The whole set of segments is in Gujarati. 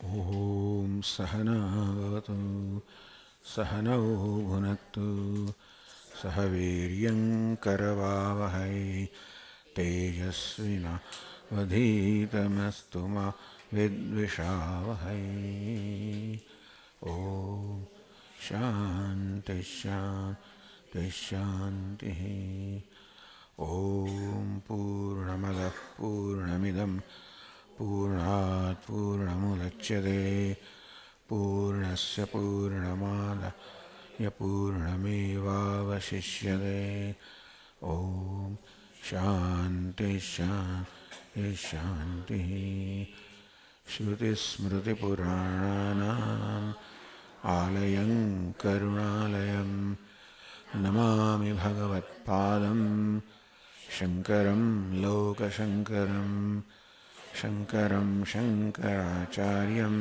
ॐ सहनावतु सहनौ भुनक्तु सह वीर्यङ्करवावहै तेजस्विनावधीतमस्तु मा विद्विषावहै। ॐ शान्तिः शान्तिः शान्तिः। ॐ पूर्णमदः पूर्णमिदं पूर्णात् पूर्णमुदच्यते पूर्णस्य पूर्णमादाय पूर्णमेवावशिष्यते। ॐ शान्तिः शान्तिः शान्तिः। श्रुतिस्मृतिपुराणानाम् आलयं करुणालयं नमामि भगवत्पादं शङ्करं लोकशङ्करं। शङ्करं शङ्कराचार्यं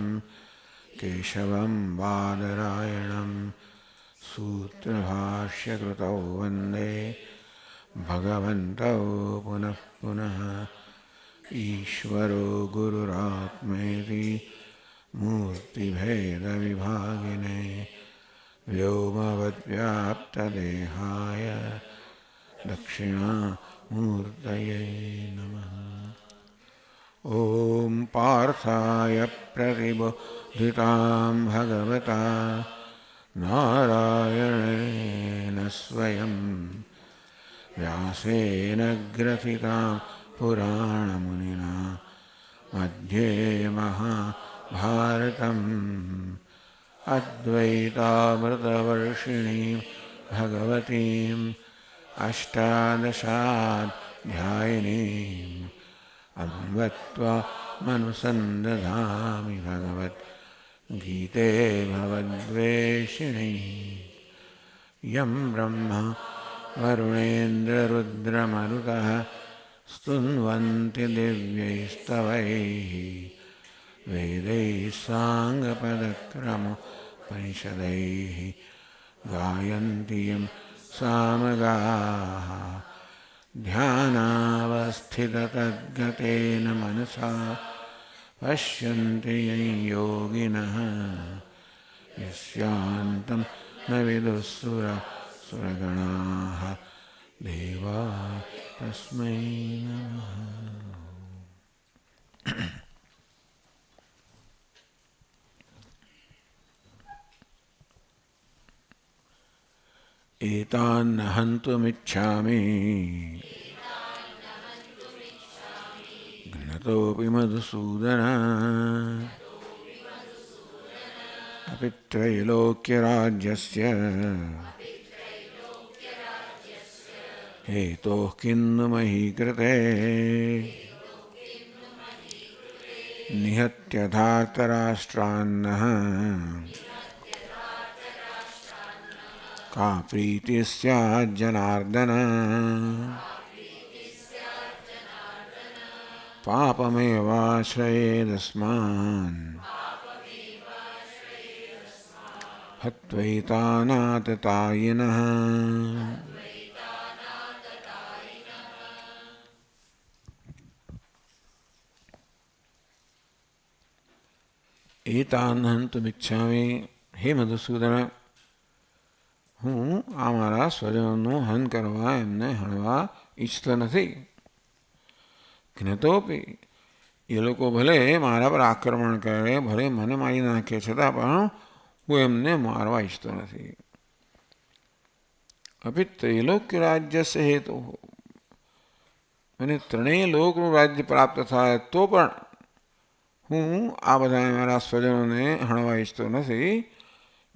केशवं बादरायणं सूत्रभाष्यकृतौ वन्दे भगवन्तौ पुनः पुनः। ईश्वरो गुरुरात्मेति मूर्तिभेदविभागिने व्योमवद्व्याप्तदेहाय दक्षिणामूर्तये नमः। ॐ पार्थाय प्रतिबोधितां भगवता नारायणेन स्वयं व्यासेन ग्रथितां पुराणमुनिना मध्ये महाभारतम् अद्वैतामृतवर्षिणीं भगवतीम् अष्टादशाध्यायिनीम् अद्वैत्वामनुसन्दधामि भगवद्गीते भवद्वेषिणी। यं ब्रह्मा वरुणेन्द्ररुद्रमरुतः स्तुन्वन्ति दिव्यैस्तवैः वेदैः साङ्गपदक्रमोपनिषदैः गायन्ति यं सामगाः ध्यानावस्थिततद्गतेन मनसा पश्यन्ति यं योगिनः यस्यान्तं न विदुःसुरगणाः देवाः तस्मै नमः। एतान्न हन्तुमिच्छामि घ्नतोऽपि मधुसूदन अपि त्रैलोक्यराज्यस्य हेतोः किन्नु मही कृते निहत्य धार्तराष्ट्रान्नः का प्रीतिः स्यात् जनार्दन पापमेवाश्रयेदस्मान् हत्वैतानाततायिनः। एतान् हन्तुमिच्छामि, हे મધુસૂદન, હું આ મારા સ્વજનોનું હન કરવા એમને હણવા ઈચ્છતો નથી. જ્ઞતોપી, એ લોકો ભલે મારા પર આક્રમણ કરે, ભલે મને મારી નાખે, છતાં પણ હું એમને મારવા ઈચ્છતો નથી. અભી ત્રૈલોક્ય રાજ્યસ્ય હેતુ, અને ત્રણેય લોકનું રાજ્ય પ્રાપ્ત થાય તો પણ હું આ બધા મારા સ્વજનોને હણવા ઈચ્છતો નથી.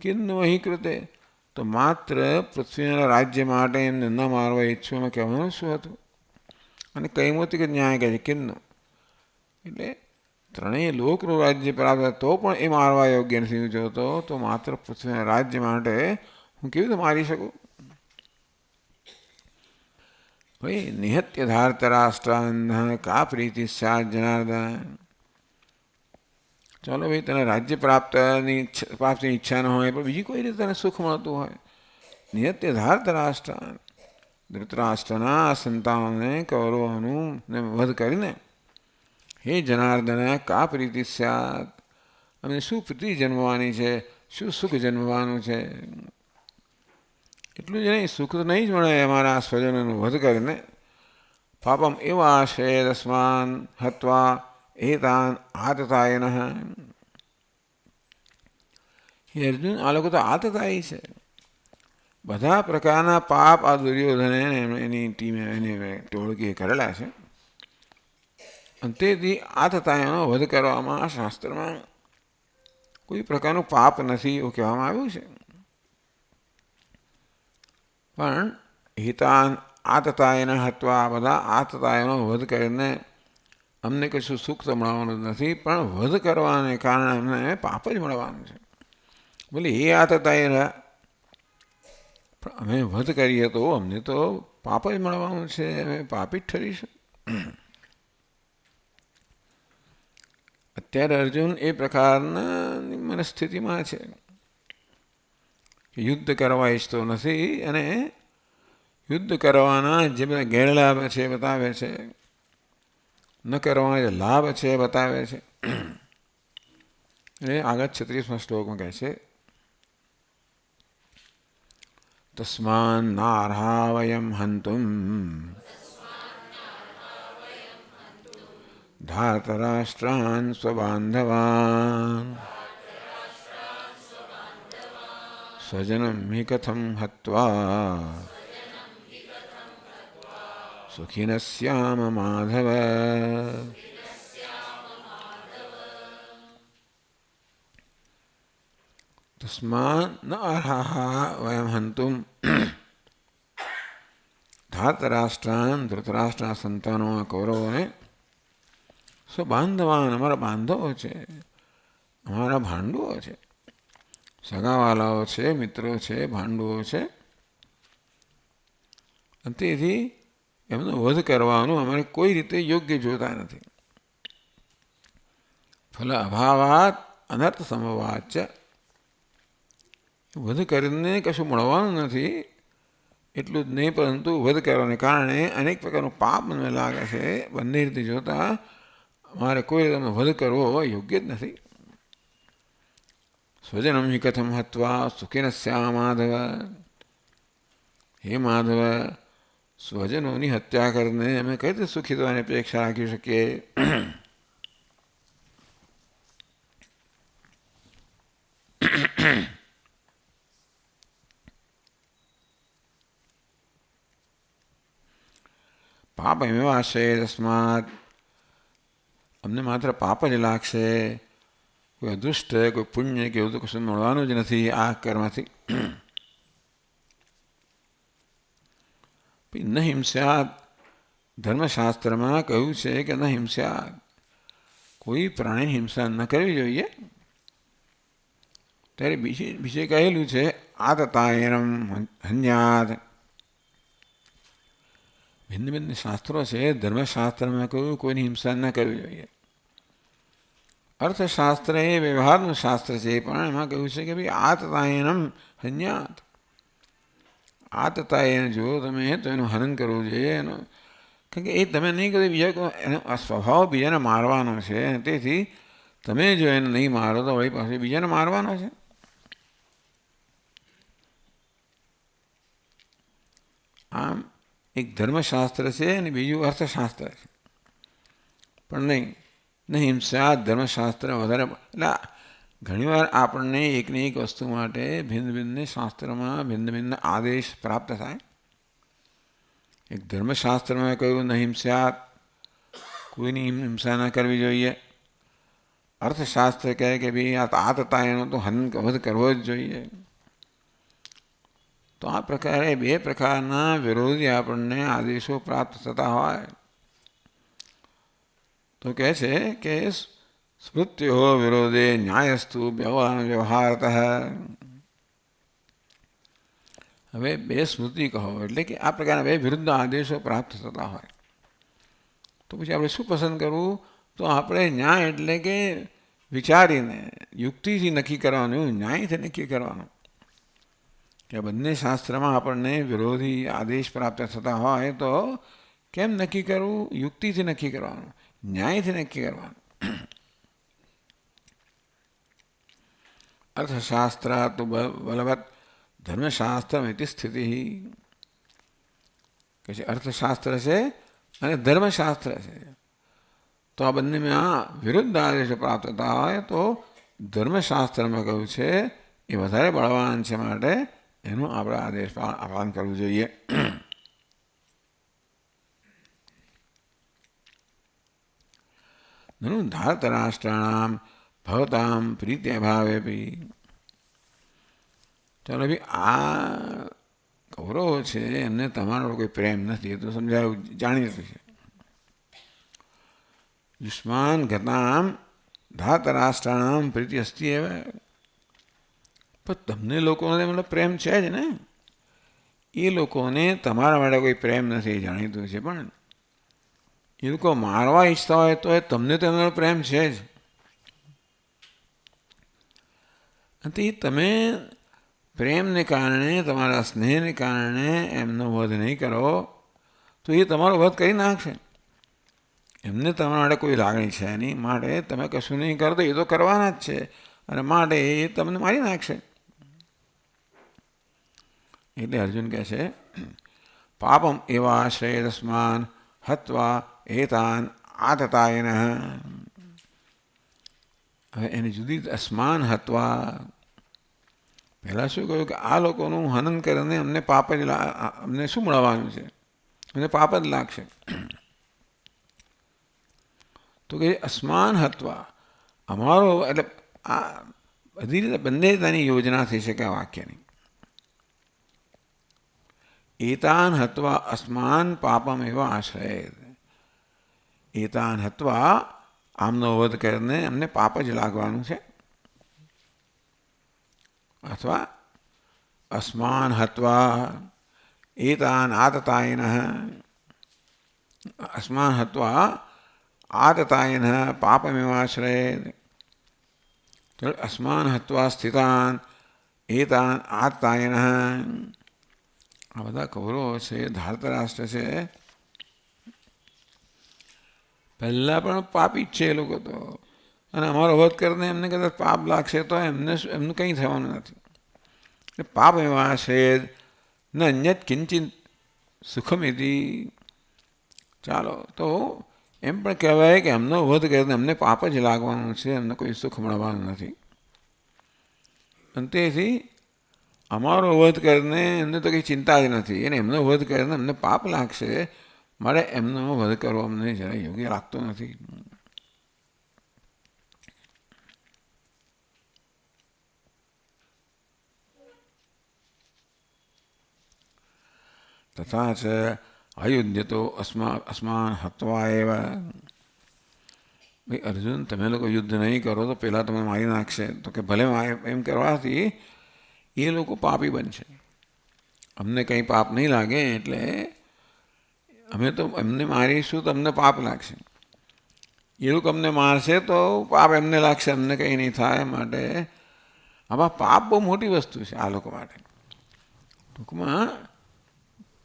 કિન્નુ મહી કૃતે, તો માત્ર પૃથ્વીના રાજ્ય માટે એમને ન મારવા ઈચ્છું, એમાં કહેવાનું શું હતું? અને કૈમોતિક ન્યાય કહે છે કિન્નુ, એટલે ત્રણેય લોકનું રાજ્ય પ્રાપ્ત તો પણ એ મારવા યોગ્ય નથી જોતો, તો માત્ર પૃથ્વીના રાજ્ય માટે હું કેવી રીતે મારી શકું? ભાઈ નિહત્ય ધાર્તરાષ્ટ્રાન્ન કા પ્રીતિ સ્યાત જનાર્દન. ચાલો ભાઈ, તને રાજ્ય પ્રાપ્તિની ઈચ્છા ન હોય, પણ બીજી કોઈ રીતે તને સુખ મળતું હોય. નિહત્ય ધાર્તરાષ્ટ્રાન, ધૃતરાષ્ટ્રના સંતાનોને કૌરવોનું વધ કરીને હે જનાર્દન કા પ્રીતિ સ્યાત, અમને શું પ્રીતિ જન્મવાની છે, શું સુખ જન્મવાનું છે. એટલું જ નહીં, સુખ તો નહીં જ મળે અમારા સ્વજનોનું વધ કરીને. પાપમ એવા આશયસ્માન હત્વા એતાન આતતાયન. હે અર્જુન, આ લોકો તો આતતાયી છે. બધા પ્રકારના પાપ આ દુર્યોધને એની ટીમે એને ટોળકીએ કરેલા છે. અને તેથી આતતાયનો વધ કરવામાં શાસ્ત્રમાં કોઈ પ્રકારનું પાપ નથી એવું કહેવામાં આવ્યું છે. પણ હિતાન આતતાયના હત્વા, બધા આતતાયનો વધ કરીને અમને કશું સુખ તો મળવાનું નથી, પણ વધ કરવાને કારણે અમને પાપ જ મળવાનું છે. બોલે એ આતતાય રહ્યા, પણ અમે વધ કરીએ તો અમને તો પાપ જ મળવાનું છે, અમે પાપી જ ઠરીશું. અત્યારે અર્જુન એ પ્રકારની મનસ્થિતિમાં છે કે યુદ્ધ કરવા ઈચ્છતો નથી અને યુદ્ધ કરવાના જે બધા ગેરલાભ છે બતાવે છે, ન કરવાના જે લાભ છે બતાવે છે. એ આગળ 36મા શ્લોકમાં કહે છે, તસ્માન નાર્હા વયમ હંતુમ ધાર્તરાષ્ટ્રાન સ્વબાંધવાન સ્વજનમ હિ કથમ હત્વા સુખિન સ્યામ માધવ. તસ્માન ન અર્હાઃ વયમ હંતુમ ધાર્તરાષ્ટ્રાન, ધૃતરાષ્ટ્રના સંતાનો કૌરવોને, સ્વબાંધવાન, અમારા બાંધવો છે, અમારા ભાંડુઓ છે, સગાવાલાઓ છે, મિત્રો છે, ભાંડુઓ છે. તેથી એમનો વધ કરવાનું અમારે કોઈ રીતે યોગ્ય જોતા નથી. ફલ અભાવાત અનર્થ સમવાત છે. વધ કરીને કશું મળવાનું નથી એટલું જ નહીં, પરંતુ વધ કરવાને કારણે અનેક પ્રકારનું પાપ મને લાગે છે. બંને રીતે જોતા અમારે કોઈ રીતે વધ કરવો યોગ્ય જ નથી. સ્વજનમ હિ કથમ હત્વા સુખિન સ્યા માધવ. હે માધવ, સ્વજનોની હત્યા કરીને અમે કઈ રીતે સુખી થવાની અપેક્ષા રાખી શકીએ? પાપ એવા હશે તસ્માત, અમને માત્ર પાપ જ લાગશે, કોઈ અદૃષ્ટ કોઈ પુણ્ય કે એવું તો કશું મળવાનું જ નથી આ કર્મથી. ન હિંસ્યાત, ધર્મશાસ્ત્રમાં કહ્યું છે કે ન હિંસ્યાત, કોઈ પ્રાણીની હિંસા ન કરવી જોઈએ. ત્યારે બીજે કહેલું છે આતતાયનમ હન્યાત. ભિન્ન ભિન્ન શાસ્ત્રો છે, ધર્મશાસ્ત્રમાં કહ્યું કોઈની હિંસા ન કરવી જોઈએ. અર્થશાસ્ત્ર એ વ્યવહારનું શાસ્ત્ર છે, પણ એમાં કહ્યું છે કે ભાઈ આતતાયનમ હન્યાત. આતતાયન જો તમે તો એનું હનન કરવું જોઈએ. કારણ કે એ તમે નહીં કરો, બીજા એનો સ્વભાવ બીજાને મારવાનો છે, તેથી તમે જો એને નહીં મારો તો વળી પાસે બીજાને મારવાનો છે. આમ એક ધર્મશાસ્ત્ર છે અને બીજું અર્થશાસ્ત્ર છે. પણ નહીં, ન હિંસા ધર્મશાસ્ત્ર વધારે. એટલે ઘણીવાર આપણને એકને એક વસ્તુ માટે ભિન્ન ભિન્ન શાસ્ત્રમાં ભિન્ન ભિન્ન આદેશ પ્રાપ્ત થાય. એક ધર્મશાસ્ત્રમાં કહ્યું ન હિંસ્યાત, કોઈની હિંસા ન કરવી જોઈએ. અર્થશાસ્ત્ર કહે કે ભાઈ આતતાયનો તો વધ કરવો જ જોઈએ. તો આ પ્રકારે બે પ્રકારના વિરોધી આપણને આદેશો પ્રાપ્ત થતા હોય તો કહે છે કે સ્મૃત્યો વિરોધે ન્યાયસ્તુ વ્યવહારતઃ. હવે બે સ્મૃતિ કહો એટલે કે આ પ્રકારના બે વિરુદ્ધ આદેશો પ્રાપ્ત થતા હોય તો પછી આપણે શું પસંદ કરવું? તો આપણે ન્યાય એટલે કે વિચારીને યુક્તિથી નક્કી કરવાનું, ન્યાયથી નક્કી કરવાનું. કે બંને શાસ્ત્રમાં આપણને વિરોધી આદેશ પ્રાપ્ત થતા હોય તો કેમ નક્કી કરવું? યુક્તિથી નક્કી કરવાનું, ન્યાયથી નક્કી કરવાનું. અર્થશાસ્ત્રાત બલવત ધર્મશાસ્ત્રમિતિ સ્થિતિ કે છે અર્થશાસ્ત્ર છે અને ધર્મશાસ્ત્ર છે. તો આ બંનેમાં વિરુદ્ધ આદેશ પ્રાપ્ત થતા હોય તો ધર્મશાસ્ત્રમાં કહ્યું છે એ વધારે બળવાન છે, માટે એનું આપણે આદેશ પાલન કરવું જોઈએ. નનુ ધાર્તરાષ્ટ્રાણામ ભવતામ પ્રીતિ અભાવે બી. ચાલો ભાઈ, આ કૌરવો છે એમને તમારો કોઈ પ્રેમ નથી, એ તો સમજાયું, જાણીતું છે. યુષ્માન ગતામ ધાર્તરાષ્ટ્રાણામ પ્રીતિ અસ્તિ હવે, પણ તમને લોકોને મતલબ પ્રેમ છે જ ને. એ લોકોને તમારા માટે કોઈ પ્રેમ નથી, જાણીતું છે. પણ એ લોકો મારવા ઈચ્છતા હોય તો તમને તો એમનો પ્રેમ છે જ. અને તમે પ્રેમને કારણે, તમારા સ્નેહને કારણે એમનો વધ નહીં કરો તો એ તમારો વધ કરી નાખશે. એમને તમારા માટે કોઈ લાગણી છે નહીં, માટે તમે કશું નહીં કરો તો એ તો કરવાના જ છે, અને માટે એ તમને મારી નાખશે. એટલે અર્જુન કહે છે પાપમ એવા આશ્રયસ્માન હત્વા એતાન આતતાયન. હવે એની જુદી અસ્માન હત્વા, પહેલાં શું કહ્યું કે આ લોકોનું હનન કરીને અમને પાપ જ અમને શું મળવાનું છે, અમને પાપ જ લાગશે. તો કે અસ્માન હત્વા અમારો, એટલે આ બધી રીતે બંને તેની યોજના થઈ શકે આ વાક્યની. એતાન હત્વા અસ્માન પાપમ એવા આશ્રય. એતાન હત્વા આમનો વધ કરીને અમને પાપ જ લાગવાનું છે. અથવા અસ્માન હત્વા એતાન આતતાયન, અસ્માન હત્વા આતતાયન પાપમેવાશ્રય. અસ્માન હત્વા સ્થિતાન એતાન આતતાયન. આ બધા કૌરવો છે, ધાર્તરાષ્ટ્ર છે, પહેલાં પણ પાપી જ છે એ લોકો તો. અને અમારો વધ કરીને એમને કદાચ પાપ લાગશે તો એમનું કંઈ થવાનું નથી. પાપ એવા છે ન અન્યત કિંચિત સુખમિતિ. ચાલો, તો એમ પણ કહેવાય કે એમનો વધ કરીને એમને પાપ જ લાગવાનું છે, એમને કોઈ સુખ મળવાનું નથી. અને તેથી અમારો વધ કરીને એમને તો કંઈ ચિંતા જ નથી, અને એમનો વધ કરીને એમને પાપ લાગશે, મારે એમનો વધ કરવો અમને જરા યોગ્ય લાગતો નથી. તથા ચ અયુધ્યતો અસ્માન હત્વા એવા. ભાઈ અર્જુન, તમે લોકો યુદ્ધ નહીં કરો તો પહેલાં તમે મારી નાખશે. તો કે ભલે એમ કરવાથી એ લોકો પાપી બનશે, અમને કંઈ પાપ નહીં લાગે, એટલે અમે તો એમને મારીશું તો અમને પાપ લાગશે. એ લોકો અમને મારશે તો પાપ એમને લાગશે, અમને કંઈ નહીં થાય. માટે આમાં પાપ બહુ મોટી વસ્તુ છે આ લોકો માટે. ટૂંકમાં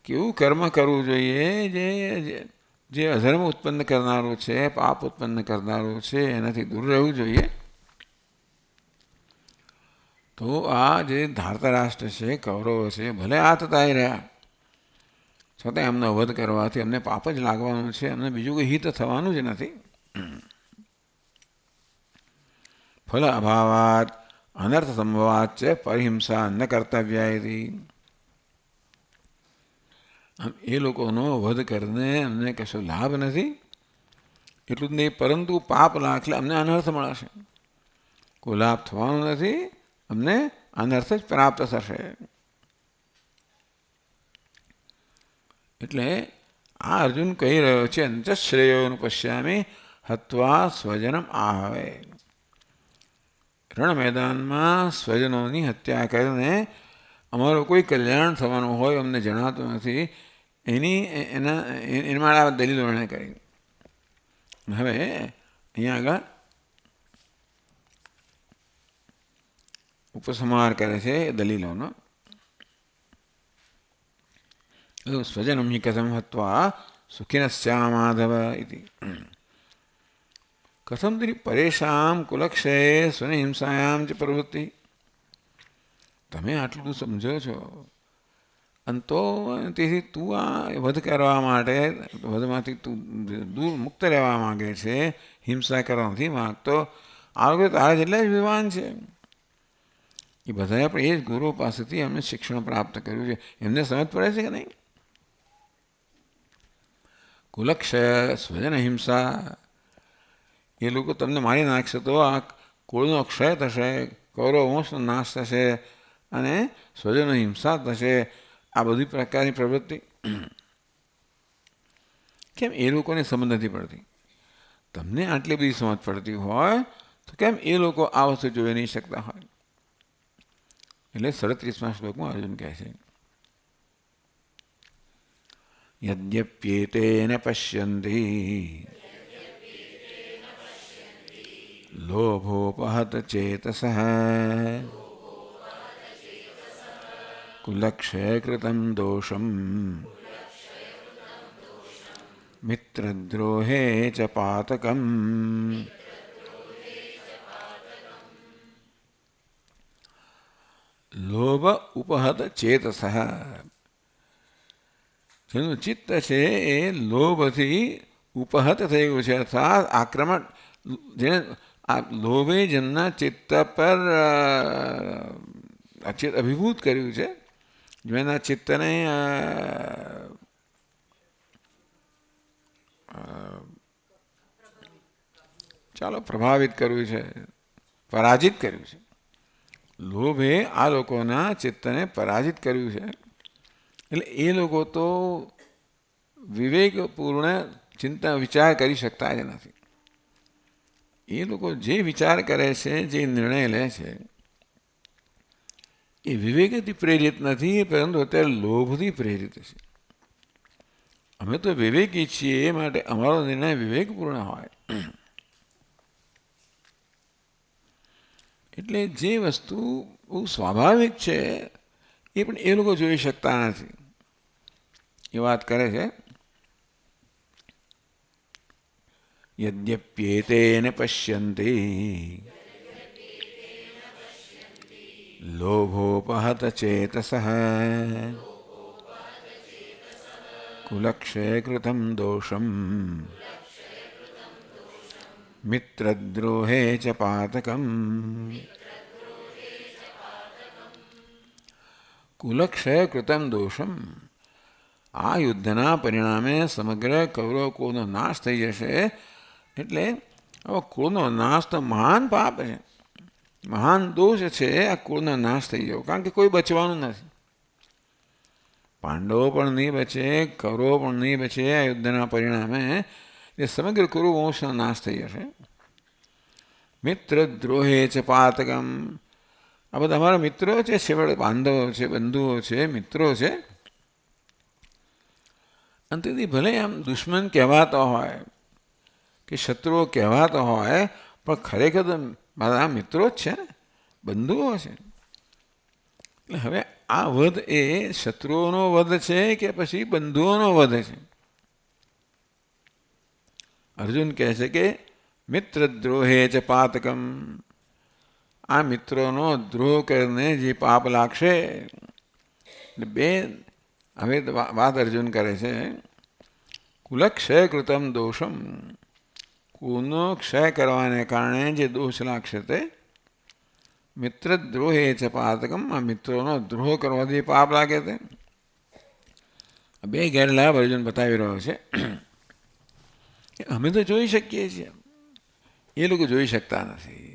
કેવું કર્મ કરવું જોઈએ જે અધર્મ ઉત્પન્ન કરનારું છે, પાપ ઉત્પન્ન કરનારું છે, એનાથી દૂર રહેવું જોઈએ. તો આ જે ધાર્તરાષ્ટ્ર છે, કૌરવો છે, ભલે આતતાઈ રહ્યા છતાં એમનો વધ કરવાથી અમને પાપ જ લાગવાનું છે, અમને બીજું કોઈ હિત થવાનું જ નથી. ફલ અભાવાત અનર્થ સંભવાત છે પરિહિંસા ન કર્તવ્ય. એ લોકોનો વધ કરીને અમને કશો લાભ નથી, એટલું જ નહીં, પરંતુ પાપ લાગશે અમને અનર્થ મળશે. કોઈ લાભ થવાનો નથી, અમને અનર્થ જ પ્રાપ્ત થશે. એટલે આ અર્જુન કહી રહ્યો છે અંતશ્રેયોનું પશ્યામી હત્વા સ્વજનમ આહવે. રણ મેદાનમાં સ્વજનોની હત્યા કરીને અમારું કોઈ કલ્યાણ થવાનું હોય અમને જણાતું નથી, એના આ દલીલો એણે કરી. હવે અહીંયા આગળ ઉપસંહાર કરે છે એ દલીલોનો. સ્વજનમ હિ કથમ હત્વા સુખિનસ્યા માધવ ઇતિ. કથમ તરી પરેશામ કુલક્ષયે સ્વનિહિંસાયામ ચ પ્રવૃત્તિ. તમે આટલું સમજો છો અને તો તેથી તું આ વધ કરવા માટે વધમાંથી તું દૂર મુક્ત રહેવા માંગે છે, હિંસા કરવા નથી માગતો. આ લોકો તારા જેટલા જ વિદ્વાન છે. એ બધાએ આપણે એ જ ગુરુ પાસેથી એમને શિક્ષણ પ્રાપ્ત કર્યું છે. એમને સમજ પડે છે કે નહીં? કુલક્ષય સ્વજન હિંસા, એ લોકો તમને મારી નાખશે તો આ કુળનો ક્ષય થશે, કૌરવ વંશનો નાશ થશે અને સ્વજનો હિંસા થશે. આ બધી પ્રકારની પ્રવૃત્તિ કેમ એ લોકોને સમજ નથી પડતી? તમને આટલી બધી સમજ પડતી હોય તો કેમ એ લોકો આ વસ્તુ જોઈ નહીં શકતા હોય? એટલે 37મા શ્લોકમાં અર્જુન કહે છે, યદ્યપ્યેતેન પશ્યન્તિ લોભોપહત ચેતસઃ કુલક્ષય કૃતં દોષમ મિત્રદ્રોહે ચ પાતકમ. લોભ ઉપહત ચેતસઃ, જેનું ચિત્ત છે એ લોભથી ઉપહત થયું છે, અર્થાત આક્રમણ. જેને આ લોભે જેમના ચિત્ત પર અભિભૂત કર્યું છે, જેના ચિત્તને પ્રભાવિત કર્યું છે, પરાજિત કર્યું છે. લોભે આ લોકોના ચિત્તને પરાજિત કર્યું છે. એટલે એ લોકો તો વિવેકપૂર્ણ ચિંતા વિચાર કરી શકતા જ નથી. એ લોકો જે વિચાર કરે છે, જે નિર્ણય લે છે, એ વિવેકથી પ્રેરિત નથી, પરંતુ અત્યારે લોભથી પ્રેરિત છે. અમે તો વિવેકી છીએ, એ માટે અમારો નિર્ણય વિવેકપૂર્ણ હોય. એટલે જે વસ્તુ બહુ સ્વાભાવિક છે એ પણ એ લોકો જોઈ શકતા નથી. એ વાત કરે છે, યદ્યપ્યેતેન પશ્યન્તિ લોભોપહત ચેતસઃ કુલક્ષય કૃતં દોષમ મિત્રદ્રોહે ચ પાતકમ. કુલક્ષય કૃતમ દોષમ, આ યુદ્ધના પરિણામે સમગ્ર કૌરવ કુળનો નાશ થઈ જશે. એટલે હવે કુળનો નાશ તો મહાન પાપ છે, મહાન દોષ છે. આ કુળનો નાશ થઈ જવો, કારણ કે કોઈ બચવાનું નથી. પાંડવો પણ નહીં બચે, કૌરવો પણ નહીં બચે. આ યુદ્ધના પરિણામે એ સમગ્ર કુરુ વંશનો નાશ થઈ જશે. મિત્રદ્રોહે છે પાતકમ, આ બધા અમારા મિત્રો છે, છેવટે બાંધવો છે, બંધુઓ છે, મિત્રો છે. અને તેથી ભલે આમ દુશ્મન કહેવાતો હોય કે શત્રુઓ કહેવાતો હોય, પણ ખરેખર તો મારા મિત્રો જ છે ને, બંધુઓ છે. એટલે હવે આ વધ એ શત્રુઓનો વધ છે કે પછી બંધુઓનો વધ છે? અર્જુન કહે છે કે મિત્રદ્રોહે ચ પાતકમ, આ મિત્રોનો દ્રોહ કરીને જે પાપ લાગશે. બે હવે વાત અર્જુન કરે છે, કુલક્ષય કૃતમ દોષમ, કુળનો ક્ષય કરવાને કારણે જે દોષ લાગશે તે મિત્રદ્રોહે ચ પાતકમ, આ મિત્રોનો દ્રોહ કરવાથી પાપ લાગે તે. બે ગેરલાભ અર્જુન બતાવી રહ્યો છે. અમે તો જોઈ શકીએ છીએ, એ લોકો જોઈ શકતા નથી.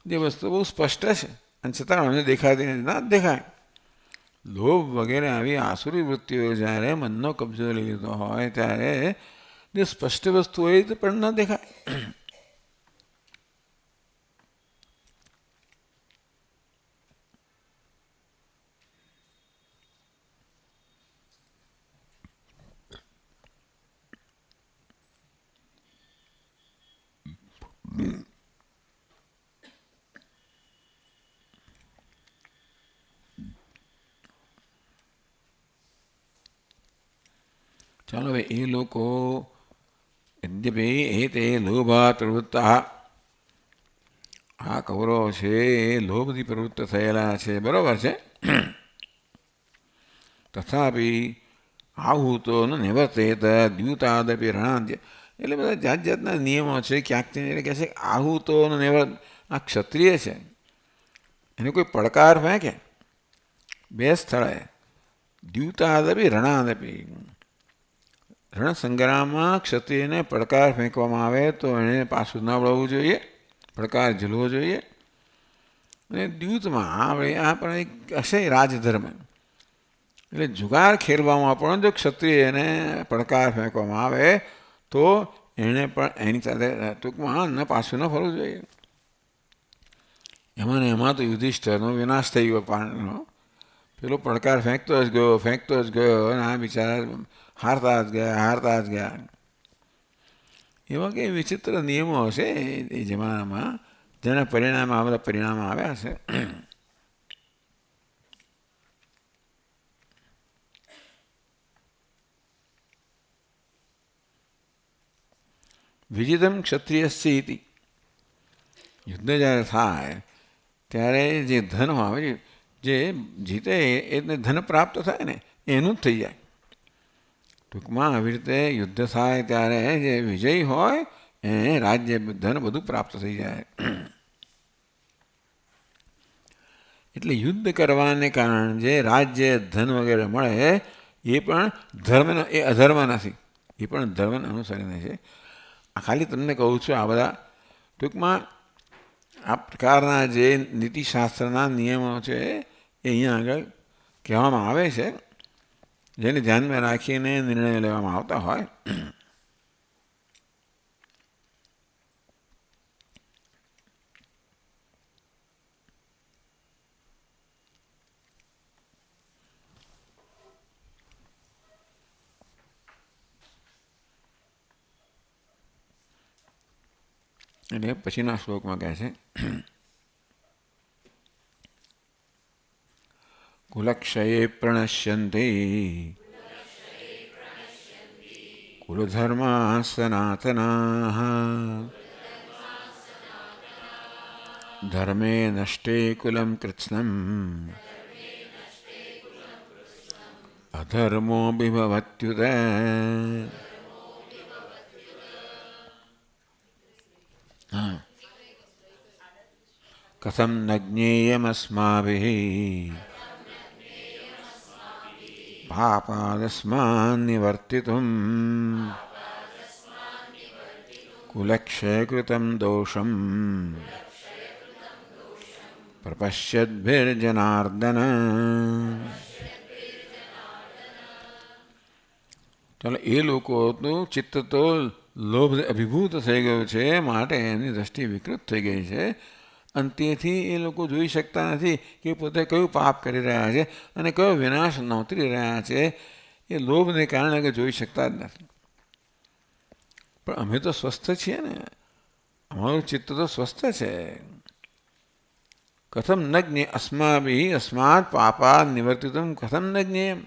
જે વસ્તુ બહુ સ્પષ્ટ છે અને છતાં અમને દેખાતી નથી. ના દેખાય. લોભ વગેરે આવી આસુરી વૃત્તિઓ જ્યારે મનનો કબજો લઈ લીધો હોય ત્યારે જે સ્પષ્ટ વસ્તુ હોય તો પણ ન દેખાય. ચાલો હવે એ લોકો યદ્યપી એતે લોભાત પ્રવૃત્તા, આ કૌરવો છે એ લોભથી પ્રવૃત્ત થયેલા છે, બરાબર છે. તથાપી આહુતો નિવર્તેત દ્યુતાદપી રણાદ્ય. એટલે બધા જાત જાતના નિયમો છે. ક્યાંકથી એટલે કહે છે આહુતો નિવર્ત. આ ક્ષત્રિય છે, એને કોઈ પડકાર ફેંકે બે સ્થળે, દ્યુતાદપી રણાદપી. રણસંગ્રામમાં ક્ષત્રિયને પડકાર ફેંકવામાં આવે તો એને પાછું ન વળવું જોઈએ, પડકાર ઝૂલવો જોઈએ. અને દ્યુતમાં આ પણ એક હશે રાજધર્મ. એટલે જુગાર ખેલવામાં પણ જો ક્ષત્રિયને પડકાર ફેંકવામાં આવે તો એણે પણ એની સાથે ટૂંકમાં ન પાછું ન ફરવું જોઈએ. એમાં ને એમાં તો યુધિષ્ઠરનો વિનાશ થઈ ગયો. પાણનો પેલો પડકાર ફેંકતો જ ગયો અને આ બિચારા હારતા જ ગયા. એવા કંઈ વિચિત્ર નિયમો હશે એ જમાનામાં, જેના પરિણામે આ બધા પરિણામો આવ્યા છે. વિજિતમ ક્ષત્રિયસ્ય ઇતિ. યુદ્ધ જ્યારે થાય ત્યારે જે ધન આવે, જે જીતે એને ધન પ્રાપ્ત થાય ને એનું જ થઈ જાય. ટૂંકમાં આવી રીતે યુદ્ધ થાય ત્યારે જે વિજયી હોય એ રાજ્ય ધન બધું પ્રાપ્ત થઈ જાય. એટલે યુદ્ધ કરવાને કારણે જે રાજ્ય ધન વગેરે મળે એ પણ ધર્મનો, એ અધર્મ નથી, એ પણ ધર્મને અનુસરીને છે. આ ખાલી તમને કહું છું, આ બધા ટૂંકમાં આ પ્રકારના જે નીતિશાસ્ત્રના નિયમો છે એ અહીંયા આગળ કહેવામાં આવે છે, જેને ધ્યાનમાં રાખીને નિર્ણય લેવામાં આવતા હોય. એટલે પછીના શ્લોકમાં કહે છે કુલક્ષયે પ્રણશ્યન્તે કુલધર્મા સનાતનાઃ ધર્મે નષ્ટે કુલમ કૃત્સ્નમ અધર્મો બિભવત્યુત. કથમ ન જ્ઞેયમસ્માભિઃ પાપાદસ્માન નિવર્તિતુમ કુલક્ષયકૃતમ દોષમ પ્રપશ્યદ્ભિર્જનાર્દન. ચાલો, એ લોકોનું ચિત્ત તો લોભ અભિભૂત થઈ ગયું છે, માટે એની દ્રષ્ટિ વિકૃત થઈ ગઈ છે. અને તેથી એ લોકો જોઈ શકતા નથી કે પોતે કયું પાપ કરી રહ્યા છે અને કયો વિનાશ નોતરી રહ્યા છે. એ લોભને કારણે કે જોઈ શકતા જ નથી. પણ અમે તો સ્વસ્થ છીએ ને, અમારું ચિત્ત તો સ્વસ્થ છે. કથમ ન જ્ઞેય અસ્માભિઃ અસ્માત પાપાદ નિવર્તિતુમ કથમ ન જ્ઞેયમ.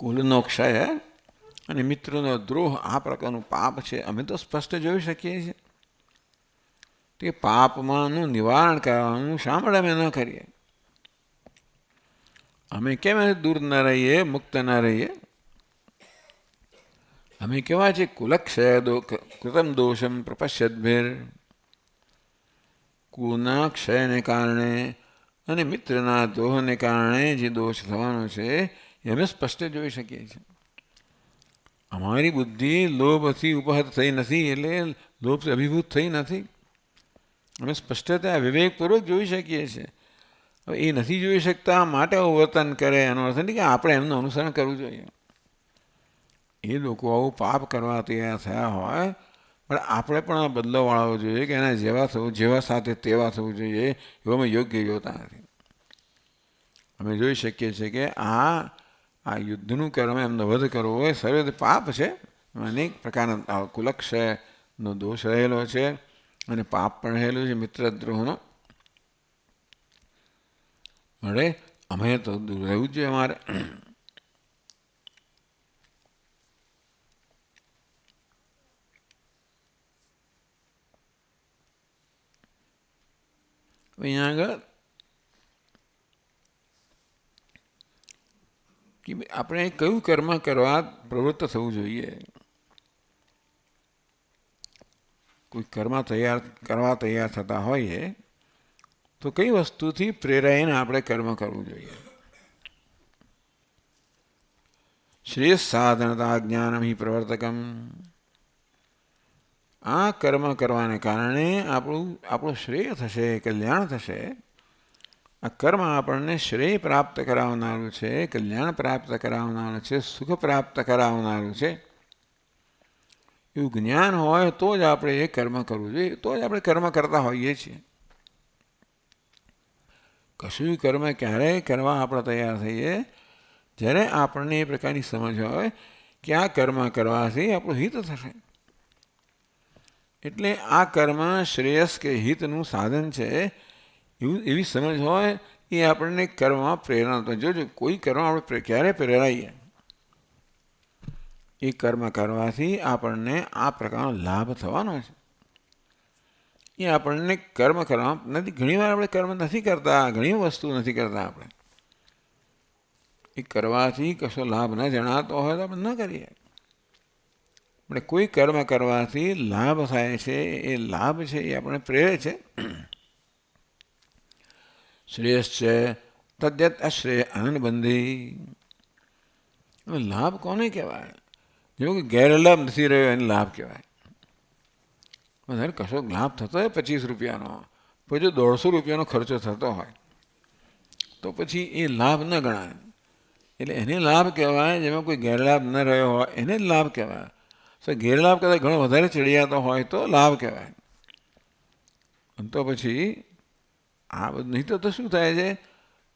કુલનો ક્ષય અને મિત્રનો દ્રોહ આ પ્રકારનું પાપ છે. અમે તો સ્પષ્ટ જોઈ શકીએ છીએ. તે પાપમાંનું નિવારણ કરવાનું શા માટે અમે ન કરીએ? અમે કેમ દૂર ન રહીએ, મુક્ત ન રહીએ? અમે કેવા છે? કુલક્ષય કૃતમ દોષમ પ્રપશ્યદ્ભિર. કુલના ક્ષયને કારણે અને મિત્રના દ્રોહને કારણે જે દોષ થવાનો છે એ અમે સ્પષ્ટ જોઈ શકીએ છીએ. અમારી બુદ્ધિ લોભથી ઉપહત થઈ નથી, એટલે લોભથી અભિભૂત થઈ નથી. અમે સ્પષ્ટતા વિવેકપૂર્વક જોઈ શકીએ છીએ. હવે એ નથી જોઈ શકતા માટે આવું વર્તન કરે એનો અર્થ નથી કે આપણે એમનું અનુસરણ કરવું જોઈએ. એ લોકો આવું પાપ કરવા તૈયાર થયા હોય, પણ આપણે પણ બદલો વાળવો જોઈએ કે એના જેવા થવું, જેવા સાથે તેવા થવું જોઈએ. એવું અમે યોગ્ય જોતા નથી. અમે જોઈ શકીએ છીએ કે આ યુદ્ધનું કર્મ, એમનો વધ કરવો હોય સર્વે પાપ છે. અનેક પ્રકારના કુલક્ષયનો દોષ રહેલો છે અને પાપ પણ રહેલું છે મિત્રદ્રોહનો. મળે અમે તો દૂર રહેવું જ જોઈએ અમારે. અહીંયા આગળ કે આપણે કયું કર્મ કરવા પ્રવૃત્ત થવું જોઈએ. કોઈ કર્મ કરવા તૈયાર થતા હોઈએ તો કઈ વસ્તુથી પ્રેરાઈને આપણે કર્મ કરવું જોઈએ. શ્રેય સાધનતા જ્ઞાનમ હિ પ્રવર્તકમ. આ કર્મ કરવાને કારણે આપણું શ્રેય થશે, કલ્યાણ થશે. આ કર્મ આપણને શ્રેય પ્રાપ્ત કરાવનારું છે, કલ્યાણ પ્રાપ્ત કરાવનારું છે, સુખ પ્રાપ્ત કરાવનારું છે. એવું જ્ઞાન હોય તો જ આપણે એ કર્મ કરવું જોઈએ, તો જ આપણે કર્મ કરતા હોઈએ છીએ. કશું કર્મ ક્યારેય કરવા આપણે તૈયાર થઈએ જ્યારે આપણને એ પ્રકારની સમજ હોય કે આ કર્મ કરવાથી આપણું હિત થશે. એટલે આ કર્મ શ્રેયસ કે હિતનું સાધન છે એવી સમજ હોય એ આપણને કર્મમાં પ્રેરણા તો. જોજો કોઈ કર્મ આપણે ક્યારે પ્રેરાઈએ એ કર્મ કરવાથી આપણને આ પ્રકારનો લાભ થવાનો છે. એ આપણને કર્મ કરવા નથી. ઘણીવાર આપણે કર્મ નથી કરતા, ઘણી વસ્તુ નથી કરતા. આપણે એ કરવાથી કશો લાભ ન જણાતો હોય તો આપણે ન કરીએ. આપણે કોઈ કર્મ કરવાથી લાભ થાય છે, એ લાભ છે એ આપણને પ્રેરે છે. શ્રેયશ્ચ તદ્યત અશ્રેય અનબંધી. લાભ કોને કહેવાય? જેવો કે ગેરલાભ નથી રહ્યો એને લાભ કહેવાય. વધારે કશો લાભ થતો હોય 25 રૂપિયાનો, પછી જો 150 રૂપિયાનો ખર્ચો થતો હોય તો પછી એ લાભ ન ગણાય. એટલે એને લાભ કહેવાય. જેમાં કોઈ ગેરલાભ ન રહ્યો હોય એને જ લાભ કહેવાય. ગેરલાભ કદાચ ઘણો વધારે ચડિયાતો હોય તો લાભ કહેવાય. તો પછી આ બધું નહીં તો શું થાય છે?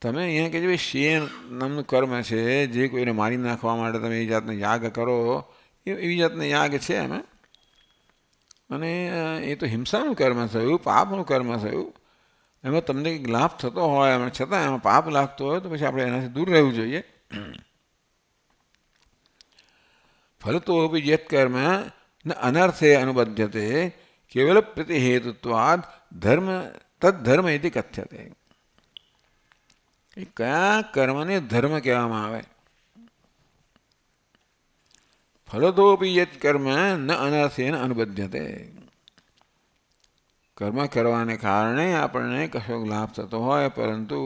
તમે અહીંયા કે ભાઈ શેર નામનું કર્મ છે, જે કોઈને મારી નાખવા માટે તમે એ જાતનો યાગ કરો, એવી જાતનો યાગ છે એમાં. અને એ તો હિંસાનું કર્મ થયું, પાપનું કર્મ થયું. એમાં તમને કંઈક લાભ થતો હોય એમાં, છતાં એમાં પાપ લાગતો હોય તો પછી આપણે એનાથી દૂર રહેવું જોઈએ. ફલતો યત કર્મ ન અનર્થે અનુબધ્યતે કેવલ પ્રતિહેતુત્વાદ ધર્મ તદ્ધર્મ એથી કથ્યતે. એ કયા કર્મને ધર્મ કહેવામાં આવે? ફલતોપી યત કર્મ ન અનર્થેન અનુબધ્યતે. કર્મ કરવાને કારણે આપણને કશો લાભ થતો હોય પરંતુ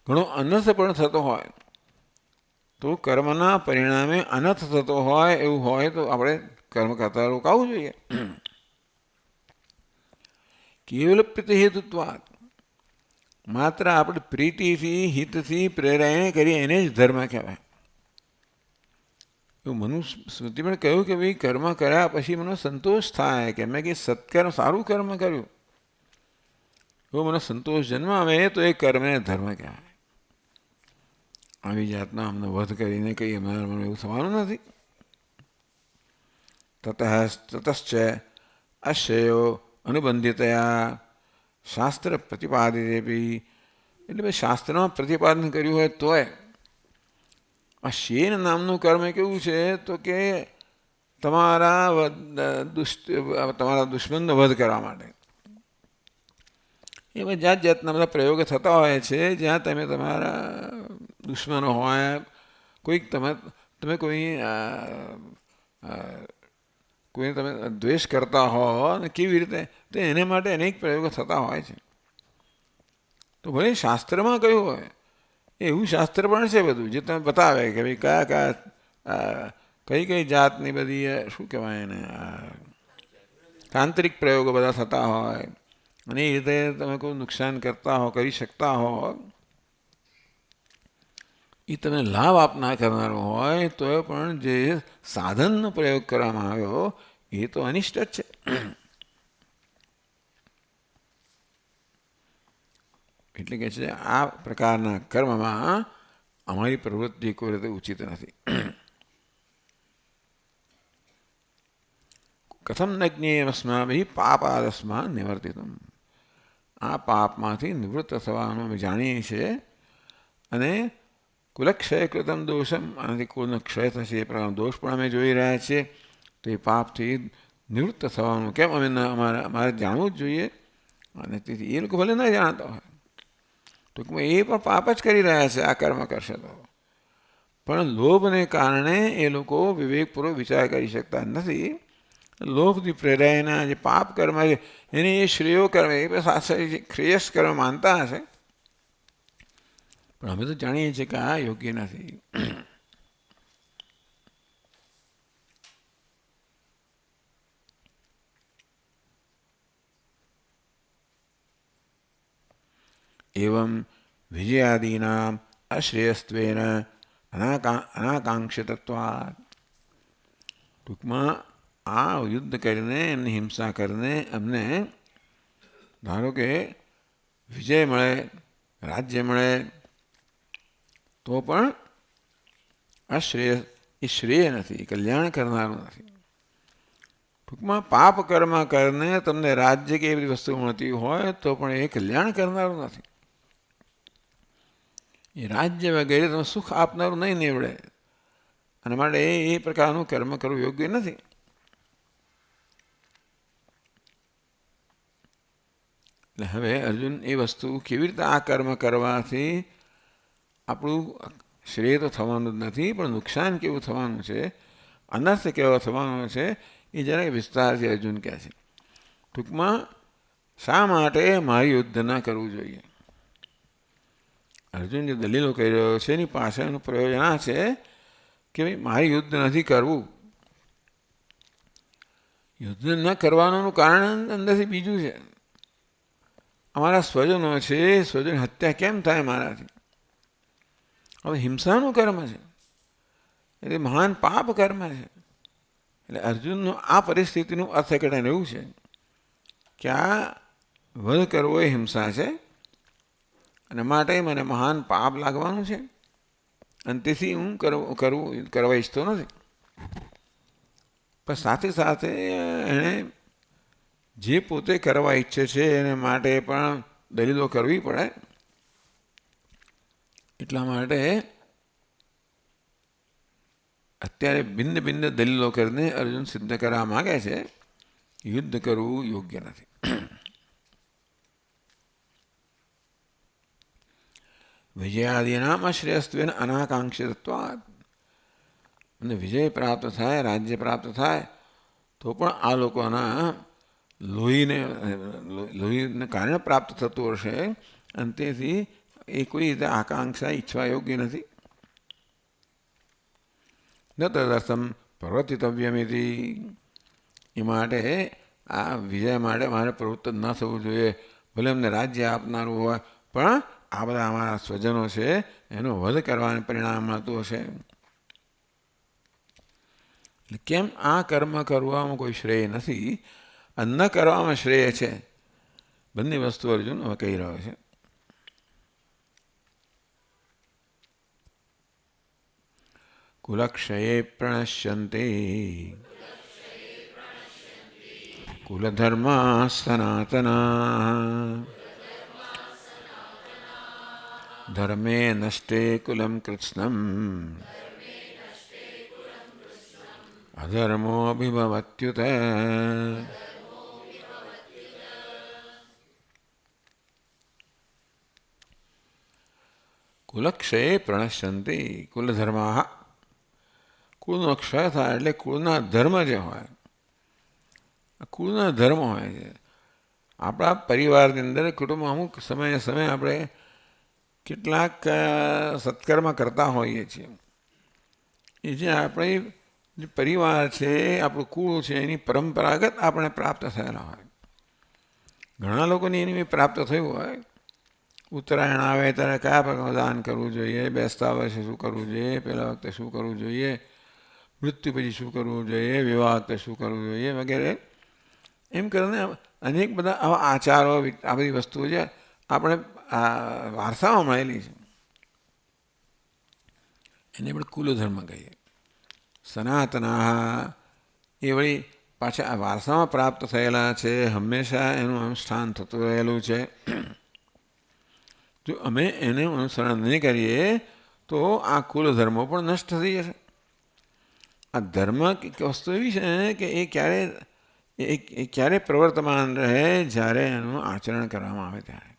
ઘણો અનર્થ પણ થતો હોય, તો કર્મના પરિણામે અનર્થ થતો હોય એવું હોય તો આપણે કર્મ કરતા રોકાવું જોઈએ. કેવલ પ્રીતિહેતુત્વાદ. માત્ર આપણે પ્રીતિથી હિતથી પ્રેરાયણ કરીએ એને જ ધર્મ કહેવાય. એવું મનુસ્મૃતિ પણ કહ્યું કે ભાઈ કર્મ કર્યા પછી મને સંતોષ થાય કે મેં કે સત્કર્મ સારું કર્મ કર્યું, એવો મને સંતોષ જન્માવે તો એ કર્મને ધર્મ કહેવાય. આવી જાતના અમને વધ કરીને કંઈ અમારે મને એવું થવાનું નથી. તતશ્ચ અશ્રેયો અનુબંધિતયા શાસ્ત્ર પ્રતિપાદિતેપી. એટલે ભાઈ શાસ્ત્રમાં પ્રતિપાદન કર્યું હોય તોય આ શેન નામનું કર્મ કેવું છે તો કે તમારા દુશ્મનનો વધ કરવા માટે. એમાં જાત જાતના બધા પ્રયોગો થતા હોય છે, જ્યાં તમે તમારા દુશ્મનો હોય, કોઈક તમે કોઈને તમે દ્વેષ કરતા હો અને કેવી રીતે, તો એને માટે અનેક પ્રયોગો થતા હોય છે. તો ભલે શાસ્ત્રમાં કહ્યું હોય એવું શાસ્ત્ર પણ છે બધું, જે તમે બતાવે કે ભાઈ કઈ કઈ જાતની બધી શું કહેવાય એને તાંત્રિક પ્રયોગો બધા થતા હોય અને એ રીતે તમે કોઈ નુકસાન કરતા હો, કરી શકતા હો, એ તમે લાભ આપનાર કરનારો હોય તો પણ જે સાધનનો પ્રયોગ કરવામાં આવ્યો એ તો અનિષ્ટ જ છે. એટલે કે છે આ પ્રકારના કર્મમાં અમારી પ્રવૃત્તિ કોઈ રીતે ઉચિત નથી. કથમ ન જ્ઞેયમસ્માભિ પાપાદસ્માન નિવર્તિતમ. આ પાપમાંથી નિવૃત્ત થવાનું અમે જાણીએ છીએ અને કુલક્ષય કૃતમ દોષમ, આનાથી કુળનો ક્ષય થશે એ પ્રકારનો દોષ પણ અમે જોઈ રહ્યા છીએ. તો એ પાપથી નિવૃત્ત થવાનું કેમ અમારે જાણવું જ જોઈએ. અને તેથી એ લોકો ભલે ન જાણતા હોય, ટૂંકમાં એ પણ પાપ જ કરી રહ્યા છે આ કર્મ કરશે તો. પણ લોભને કારણે એ લોકો વિવેકપૂર્વક વિચાર કરી શકતા નથી. લોભથી પ્રેરાયેના જે પાપ કર્મ છે એને એ શ્રેયો કર્મ, એ શ્રેયસ કર્મ માનતા હશે, પણ અમે તો જાણીએ છીએ કે આ યોગ્ય નથી. એવં વિજયાદીનામ અશ્રેયસ્ત્વેન અનાકાંક્ષિતત્વાत्. ટૂંકમાં આ યુદ્ધ કરીને, એમની હિંસા કરીને અમને ધારો કે વિજય મળે, રાજ્ય મળે, તો પણ અશ્રેય, એ શ્રેય નથી, કલ્યાણ કરનારું નથી. ટૂંકમાં પાપ કર્મ કરીને તમને રાજ્ય કે એવી વસ્તુ મળતી હોય તો પણ એ કલ્યાણ કરનારું નથી. એ રાજ્ય વગેરે તમે સુખ આપનારું નહીં નીવડે, અને માટે એ પ્રકારનું કર્મ કરવું યોગ્ય નથી. એટલે હવે અર્જુન એ વસ્તુ કેવી રીતે આ કર્મ કરવાથી આપણું શ્રેય તો થવાનું જ નથી, પણ નુકસાન કેવું થવાનું છે, અનર્થ કેવો થવાનો છે, એ જરાક વિસ્તારથી અર્જુન કહે છે. ટૂંકમાં શા માટે મારી યુદ્ધ ન કરવું જોઈએ. અર્જુન જે દલીલો કહી રહ્યો છે એની પાછળનું પ્રયોજન આ છે કે ભાઈ મારે યુદ્ધ નથી કરવું. યુદ્ધ ન કરવાનું કારણ અંદરથી બીજું છે. અમારા સ્વજનો છે, સ્વજન હત્યા કેમ થાય મારાથી? હવે હિંસાનું કર્મ છે, એટલે મહાન પાપ કર્મ છે. એટલે અર્જુનનું આ પરિસ્થિતિનું અર્થઘટન એવું છે કે આ વધ કરવો એ હિંસા છે, અને માટે મને મહાન પાપ લાગવાનું છે, અને તેથી હું કરવા ઈચ્છતો નથી. પણ સાથે સાથે એણે જે પોતે કરવા ઈચ્છે છે એને માટે પણ દલીલો કરવી પડે. એટલા માટે અત્યારે ભિન્ન ભિન્ન દલીલો કરીને અર્જુન સિદ્ધ કરવા માગે છે યુદ્ધ કરવું યોગ્ય નથી. વિજયાદિનામ અશ્રેયસ્ત્વેન અનાકાંક્ષિતત્વાत्. અને વિજય પ્રાપ્ત થાય, રાજ્ય પ્રાપ્ત થાય તો પણ આ લોકોના લોહીને કારણે પ્રાપ્ત થતું હશે, અને તેથી એ કોઈ રીતે આકાંક્ષા ઈચ્છવા યોગ્ય નથી. ન તદર્થમ પ્રવર્તિતવ્યમિતિ. એ માટે આ વિજય માટે મારે પ્રવૃત્ત ન થવું જોઈએ. ભલે અમને રાજ્ય આપનારું હોય, પણ આ બધા અમારા સ્વજનો છે એનો વધ કરવાનું પરિણામ મળતું હશે. એટલે કેમ આ કર્મ કરવામાં કોઈ શ્રેય નથી, અને ન કરવામાં શ્રેય છે. બંને વસ્તુ અર્જુન હવે કહી રહ્યો છે. કુલક્ષયે પ્રણશ્યન્તે કુલધર્મા સનાતના ધર્મે નષ્ટે કુલમ કૃત્સ્નમ અધર્મોऽભિભવત્યુત. કુલક્ષયે પ્રણશ્યન્તિ કુલધર્મા. કુળનો ક્ષય થાય એટલે કુળના ધર્મ જે હોય, કુળના ધર્મ હોય છે. આપણા પરિવારની અંદર કુટુંબમાં અમુક સમયે આપણે કેટલાક સત્કર્મ કરતા હોઈએ છીએ. એ જે આપણે જે પરિવાર છે, આપણું કુળ છે, એની પરંપરાગત આપણે પ્રાપ્ત થયેલા હોય. ઘણા લોકોને એની પ્રાપ્ત થયું હોય. ઉત્તરાયણ આવે ત્યારે કયા પ્રકારનું દાન કરવું જોઈએ, બેસતા વર્ષે શું કરવું જોઈએ, પહેલા વખતે શું કરવું જોઈએ, મૃત્યુ પછી શું કરવું જોઈએ, વિવાહ વખતે શું કરવું જોઈએ વગેરે. એમ કરીને અનેક બધા આવા આચારો, આ બધી વસ્તુઓ છે આપણે વારસામાં મળેલી છે. એને આપણે કુલધર્મ કહીએ. સનાતના એ વળી પાછા આ વારસામાં પ્રાપ્ત થયેલા છે, હંમેશા એનું અનુષ્ઠાન થતું રહેલું છે. જો અમે એને અનુસરણ નહીં કરીએ તો આ કુલ ધર્મો પણ નષ્ટ થઈ જશે. આ ધર્મ વસ્તુ એવી છે કે એ ક્યારે પ્રવર્તમાન રહે જ્યારે એનું આચરણ કરવામાં આવે ત્યારે.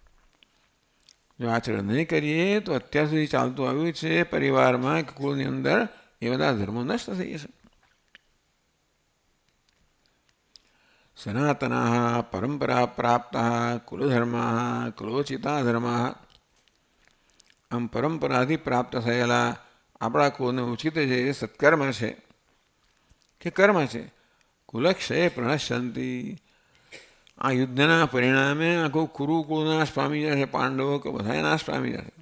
જો આચરણ નહીં કરીએ તો અત્યાર સુધી ચાલતું આવ્યું છે પરિવારમાં કે કુળની અંદર એ બધા ધર્મો નષ્ટ થઈ જશે. સનાતના પરંપરા પ્રાપ્ત કુલધર્મા કુલોચિતા ધર્મા. આમ પરંપરાથી પ્રાપ્ત થયેલા આપણા કુળને ઉચિત જે સત્કર્મ છે કે કર્મ છે કુલક્ષય પ્રણશ્યંતિ. આ યુદ્ધના પરિણામે આખું કુરુકુળ નાશ પામી જશે, પાંડવો કે બધા નાશ પામી જશે.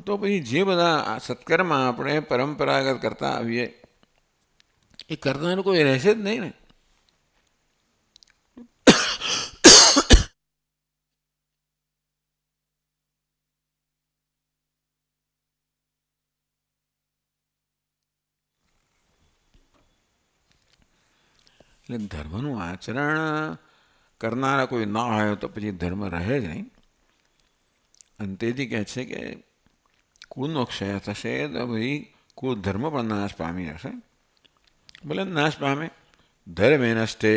તો પછી જે બધા સત્કર્મ આપણે પરંપરાગત કરતા આવીએ એ કરનારું કોઈ રહેશે જ નહીં ને. એટલે ધર્મનું આચરણ કરનારા કોઈ ના હોય તો પછી ધર્મ રહે જ નહીં. અને તેથી કહે છે કે કુળનો ક્ષય થશે તો ભાઈ કુળ ધર્મ પણ નાશ પામી જશે. ભલે નાશ પામે. ધર્મે નષ્ટે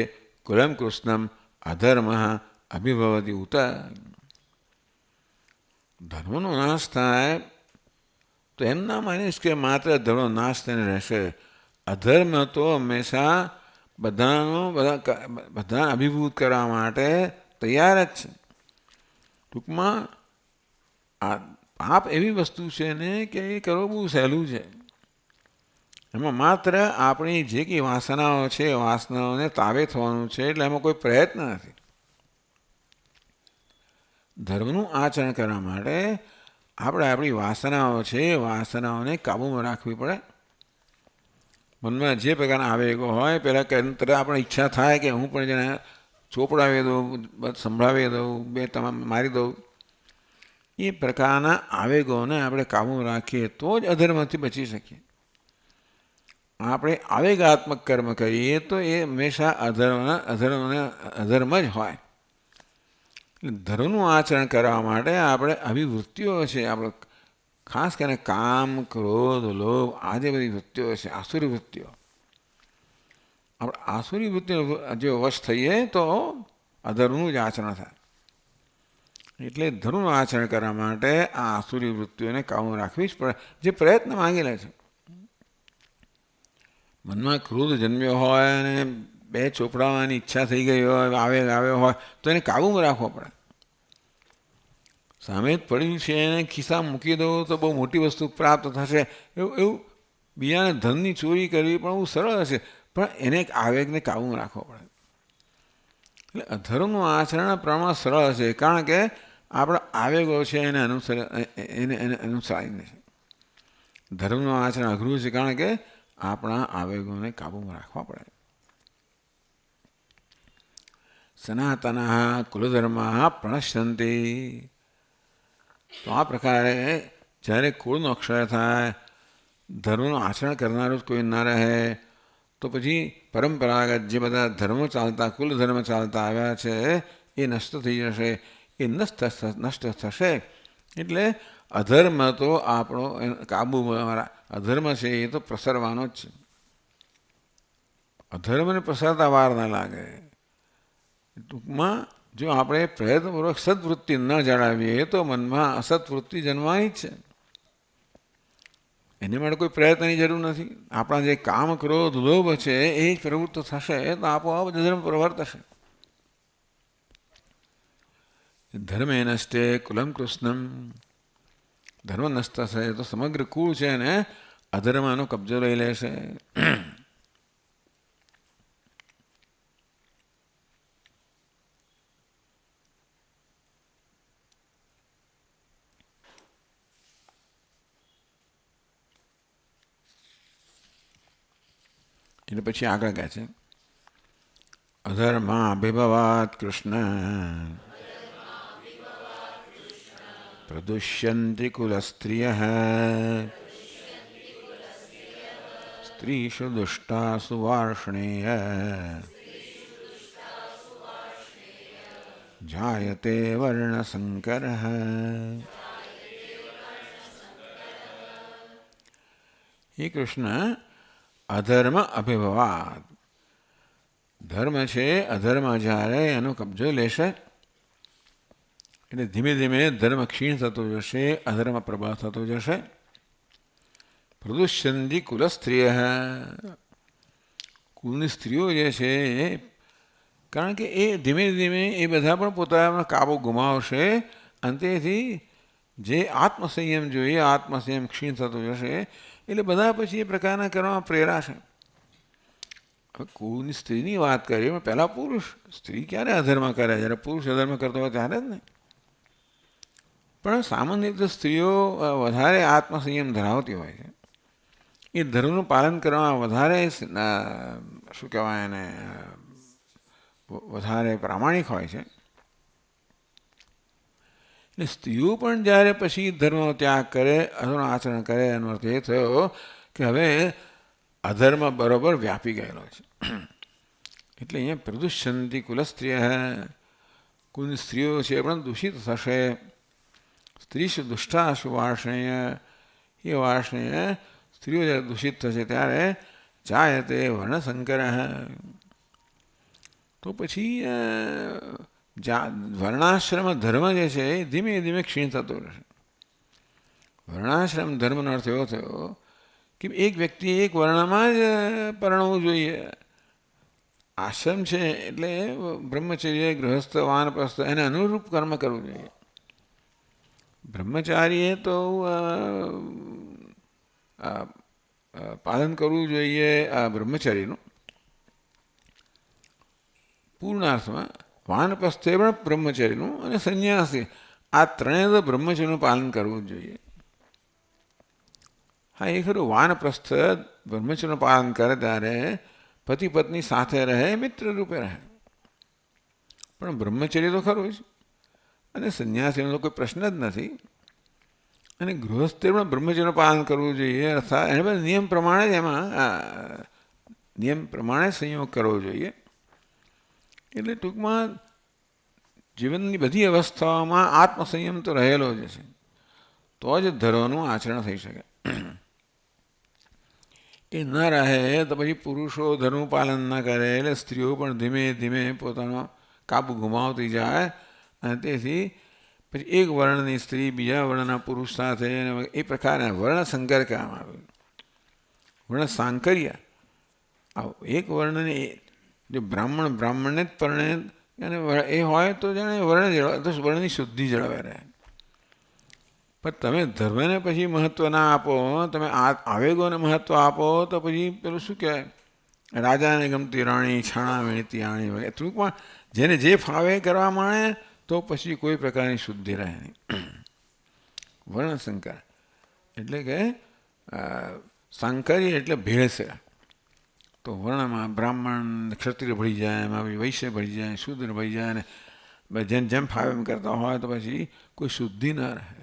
કુલમ કૃષ્ણમ અધર્મ અભિભવતી ઉત. ધર્મનો નાશ થાય તો એમ ના માનીશ કે માત્ર ધર્મનો નાશ થઈને રહેશે. અધર્મ તો હંમેશા બધા અભિભૂત કરવા માટે તૈયાર જ છે. ટૂંકમાં આ પાપ એવી વસ્તુ છે ને કે એ કરવું બહુ સહેલું છે. એમાં માત્ર આપણી જે કંઈ વાસનાઓ છે વાસનાઓને તાવે થવાનું છે, એટલે એમાં કોઈ પ્રયત્ન નથી. ધર્મનું આચરણ કરવા માટે આપણે આપણી વાસનાઓ છે વાસનાઓને કાબૂમાં રાખવી પડે. મનમાં જે પ્રકારના આવેગો હોય પહેલાં તરત આપણે ઈચ્છા થાય કે હું પણ જેને ચોપડાવી દઉં, સંભળાવી દઉં, બે તમામ મારી દઉં. એ પ્રકારના આવેગોને આપણે કાબૂમાં રાખીએ તો જ અધર્મથી બચી શકીએ. આપણે આવેગાત્મક કર્મ કરીએ તો એ હંમેશા અધર્મ જ હોય. ધર્મનું આચરણ કરવા માટે આપણે અભિવૃત્તિઓ છે, આપણે ખાસ કરીને કામ, ક્રોધ, લોભ આ જે બધી વૃત્તિઓ છે આસુરી વૃત્તિઓ, આપણે આસુરી વૃત્તિઓ જો વશ થઈએ તો અધર્મનું જ આચરણ થાય. એટલે ધર્મનું આચરણ કરવા માટે આ આસુરી વૃત્તિઓને કાબૂમાં રાખવી જ પડે, જે પ્રયત્ન માંગી લે છે. મનમાં ક્રોધ જન્મ્યો હોય અને બે ચોપડાવાની ઈચ્છા થઈ ગઈ હોય, આવેગ આવ્યો હોય તો એને કાબૂમાં રાખવો પડે. સામે જ પડ્યું છે એને ખિસ્સામાં મૂકી દો તો બહુ મોટી વસ્તુ પ્રાપ્ત થશે એવું બીજાને ધનની ચોરી કરવી પણ બહુ સરળ હશે, પણ એને એક આવેગને કાબૂમાં રાખવો પડે. એટલે અધર્મનું આચરણ પ્રમાણ સરળ છે, કારણ કે આપણા આવેગો છે એને અનુસરીને છે. ધર્મનું આચરણ અઘરું છે, કારણ કે આપણા આવેગોને કાબૂમાં રાખવા પડે. સનાતન કુલધર્મ પ્રણશ્યંતિ. તો આ પ્રકારે જ્યારે કુળનો ક્ષય થાય, ધર્મનું આચરણ કરનારું જ કોઈ ના રહે, તો પછી પરંપરાગત જે બધા ધર્મો ચાલતા કુલ ધર્મ ચાલતા આવ્યા છે એ નષ્ટ થઈ જશે. એ નષ્ટ થશે એટલે અધર્મ તો આપણો કાબૂમાં, અધર્મ છે એ તો પ્રસરવાનો જ છે. અધર્મને પ્રસરતા વાર ના લાગે. ટૂંકમાં જો આપણે પ્રયત્નપૂર્વક સદવૃત્તિ ન જાળવીએ તો મનમાં અસત્વૃત્તિ જન્મવાની જ છે. એની માટે કોઈ પ્રયત્નની જરૂર નથી. આપણા જે કામ, ક્રોધ, લોભ છે એ જ પ્રવૃત્ત થશે તો આપોઆપ ધર્મ પ્રવર્તશે. ધર્મે નષ્ટે કુલમ કૃષ્ણમ. ધર્મ નષ્ટ થશે તો સમગ્ર કુળ છે ને અધર્મનો કબજો લઈ લેશે. એટલે પછી આગળ કહે છે અધર્માભિભવાત કૃષ્ણ પ્રદુષ્યંતિ કુલસ્ત્રિયઃ સ્ત્રીષુ દુષ્ટાસુ વાર્ષ્ણેય. જાયતે વર્ણસંકરઃ. હે કૃષ્ણ, અધર્મ અભિભવાત, ધર્મ છે અધર્મ જ્યારે એનો કબજો લેશે એટલે ધીમે ધીમે ધર્મ ક્ષીણ થતો જશે, અધર્મ પ્રબળ થતો જશે. પ્રદુષ્યંતિ કુલ સ્ત્રીય, કુલની સ્ત્રીઓ જે છે કારણ કે એ ધીમે ધીમે એ બધા પણ પોતાનો કાબુ ગુમાવશે. અંતેથી જે આત્મસંયમ જોઈએ આત્મસંયમ ક્ષીણ થતો જશે એટલે બધા પછી એ પ્રકારના કરવામાં પ્રેરાશે. હવે કુળની સ્ત્રીની વાત કરીએ પણ પહેલાં પુરુષ. સ્ત્રી ક્યારે અધર્મ કરે? જ્યારે પુરુષ અધર્મ કરતો હોય ત્યારે જ ને. પણ સામાન્ય રીતે સ્ત્રીઓ વધારે આત્મસંયમ ધરાવતી હોય છે. એ ધર્મનું પાલન કરવામાં વધારે શું કહેવાય એને વધારે પ્રામાણિક હોય છે. એટલે સ્ત્રીઓ પણ જ્યારે પછી ધર્મનો ત્યાગ કરે, અધર્મ આચરણ કરે, એનો અર્થ એ થયો કે હવે અધર્મ બરોબર વ્યાપી ગયેલો છે. એટલે અહીંયા પ્રદુષ્યંતિ કુલ સ્ત્રીય, કુલની સ્ત્રીઓ છે પણ દૂષિત થશે. સ્ત્રીશુ દુષ્ટાશુ વાર્ષ્ણેય, એ વાર્ષ્ણેય સ્ત્રીઓ જ્યારે દૂષિત થશે ત્યારે જાયતે વર્ણસંકર, તો પછી વર્ણાશ્રમ ધર્મ જે છે એ ધીમે ધીમે ક્ષીણ થતો રહેશે. વર્ણાશ્રમ ધર્મનો અર્થ એવો થયો કે એક વ્યક્તિ એક વર્ણમાં જ પરણવું જોઈએ. આશ્રમ છે એટલે બ્રહ્મચર્ય, ગૃહસ્થ, વાનપ્રસ્થ એને અનુરૂપ કર્મ કરવું જોઈએ. બ્રહ્મચારીએ તો પાલન કરવું જોઈએ આ બ્રહ્મચર્યનું પૂર્ણાર્થમાં. વાનપ્રસ્થે પણ બ્રહ્મચર્યનું અને સંન્યાસી આ ત્રણેય તો બ્રહ્મચર્યનું પાલન કરવું જ જોઈએ. હા એ ખરું, વાનપ્રસ્થ બ્રહ્મચર્યનું પાલન કરે ત્યારે પતિ પત્ની સાથે રહે, મિત્ર રૂપે રહે. પણ બ્રહ્મચર્ય તો ખરું જ, અને સંન્યાસીનો તો કોઈ પ્રશ્ન જ નથી. અને ગૃહસ્થે પણ બ્રહ્મચર્યનું પાલન કરવું જોઈએ, અર્થાત એને બધા નિયમ પ્રમાણે જ એમાં નિયમ પ્રમાણે સંયોગ કરવો જોઈએ. એટલે ટૂંકમાં જીવનની બધી અવસ્થાઓમાં આત્મસંયમ તો રહેલો જ છે, તો જ ધર્મનું આચરણ થઈ શકે. એ ન રહે તો પછી પુરુષો ધર્મનું પાલન ન કરે એટલે સ્ત્રીઓ પણ ધીમે ધીમે પોતાનો કાબુ ગુમાવતી જાય. અને તેથી પછી એક વર્ણની સ્ત્રી બીજા વર્ણના પુરુષ સાથે એ પ્રકારે વર્ણસંકર કહેવામાં આવ્યું. વર્ણ સાંકર્ય, એક વર્ણને જો બ્રાહ્મણને જ પરણે અને એ હોય તો જાણે વર્ણની શુદ્ધિ જળવાઈ રહે. પણ તમે ધર્મને પછી મહત્ત્વ ના આપો, તમે આવેગોને મહત્ત્વ આપો તો પછી પેલું શું કહેવાય, રાજાને ગમતી રાણી છાણા વીણતી આણી વગેરે. ટૂંકમાં જેને જે ફાવે કરવા માંડે તો પછી કોઈ પ્રકારની શુદ્ધિ રહે નહીં. વર્ણસંકર એટલે કે સાંકર્ય એટલે ભેળસેળ. તો વર્ણમાં બ્રાહ્મણ ક્ષત્રિય ભળી જાય, એમાં વૈશ્ય ભળી જાય, શૂદ્ર ભળી જાય, અને જેમ જેમ ફાવે એમ કરતા હોય તો પછી કોઈ શુદ્ધિ ન રહે.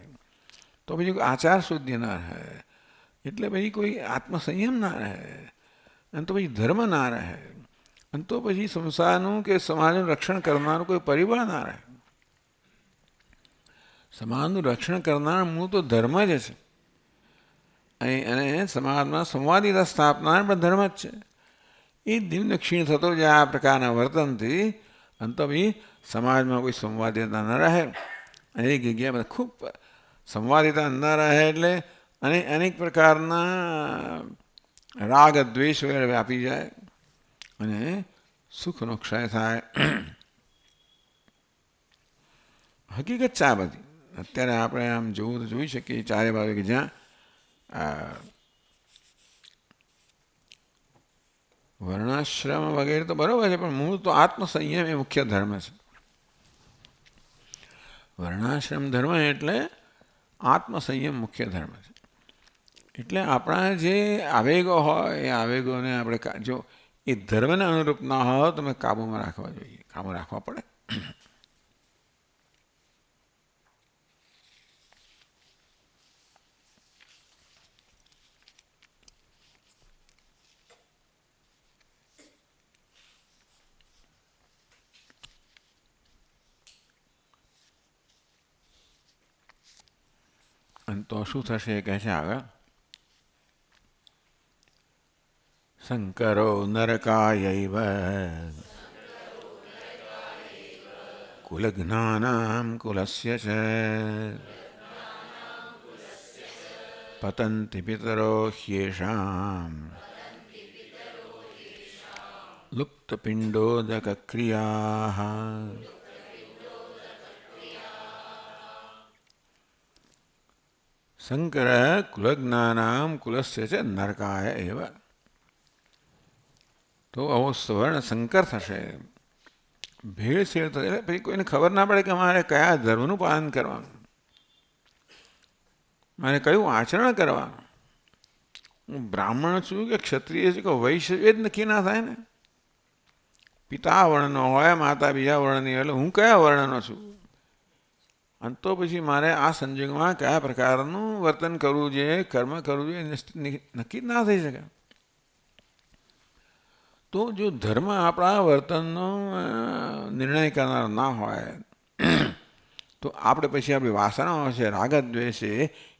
તો પછી કોઈ આચાર શુદ્ધિ ના રહે, એટલે પછી કોઈ આત્મસંયમ ના રહે, અને તો પછી ધર્મ ના રહે, અને તો પછી સંસારનું કે સમાજનું રક્ષણ કરનારું કોઈ પરિબળ ના રહે. સમાજનું રક્ષણ કરનાર મૂળ તો ધર્મ જ છે, અને સમાજમાં સંવાદિતા સ્થાપનાર પણ ધર્મ જ છે. એ દિવ્ય ક્ષીણ થતો જાય આ પ્રકારના વર્તનથી, અને તો પછી સમાજમાં કોઈ સંવાદિતા ન રહે. અને એક જગ્યાએ ખૂબ સંવાદિતા ન રહે એટલે અનેક પ્રકારના રાગ દ્વેષ વગેરે વ્યાપી જાય અને સુખનો ક્ષય થાય. હકીકત છે આ બધી. અત્યારે આપણે આમ જોવું તો જોઈ શકીએ ચારે બાજુ કે જ્યાં વર્ણાશ્રમ વગેરે તો બરાબર છે, પણ મૂળ તો આત્મસંયમ એ મુખ્ય ધર્મ છે. વર્ણાશ્રમ ધર્મ એટલે આત્મસંયમ મુખ્ય ધર્મ છે. એટલે આપણા જે આવેગો હોય એ આવેગોને આપણે જો એ ધર્મને અનુરૂપ ના હોય તો અમે કાબૂમાં રાખવા જોઈએ, કાબુ રાખવા પડે. અને તો શું થશે એ કહે છે આગળ. શંકરો નરકાયૈવ કુલજ્ઞાનામ કુલસ્ય ચ પતંતિ પિતરો હ્યેષામ લુપ્તપિંડોદક ક્રિયાઃ. શંકર કુલજ્ઞાનામ કુલસ્ય ચ નરકાય એવ. તો આવો સ્વર્ણ સંકર થશે, ભેળસેળ થશે. એટલે પછી કોઈને ખબર ના પડે કે મારે કયા ધર્મનું પાલન કરવાનું, મારે કયું આચરણ કરવાનું. હું બ્રાહ્મણ છું કે ક્ષત્રિય છું કે વૈશ્ય એ જ નક્કી ના થાય ને. પિતા વર્ણનો હોય, માતા બીજા વર્ણની હોય, એટલે હું કયા વર્ણનો છું. અને તો પછી મારે આ સંજોગમાં કયા પ્રકારનું વર્તન કરવું જોઈએ, કર્મ કરવું જોઈએ, નક્કી જ ના થઈ શકે. તો જો ધર્મ આપણા વર્તનનો નિર્ણય કરનાર ના હોય તો આપણે પછી આપણી વાસનાઓ છે, રાગદ્વેષ છે,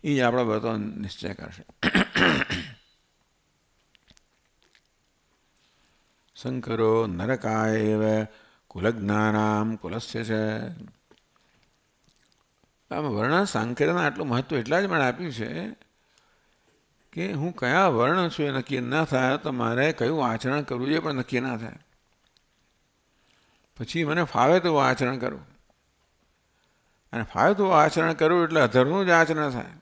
એ જ આપણા વર્તન નિશ્ચય કરશે. શંકરો નરકાય એવ કુલજ્ઞાનામ કુલસ્ય છે. આમ વર્ણ સાંકર્યના આટલું મહત્વ એટલા જ મને આપ્યું છે કે હું કયા વર્ણ છું એ નક્કી ના થાય તો મારે કયું આચરણ કરવું જોઈએ પણ નક્કી ના થાય. પછી મને ફાવે તેવું આચરણ કરવું, અને ફાવે તેવું આચરણ કરવું એટલે અધર્મનું જ આચરણ થાય,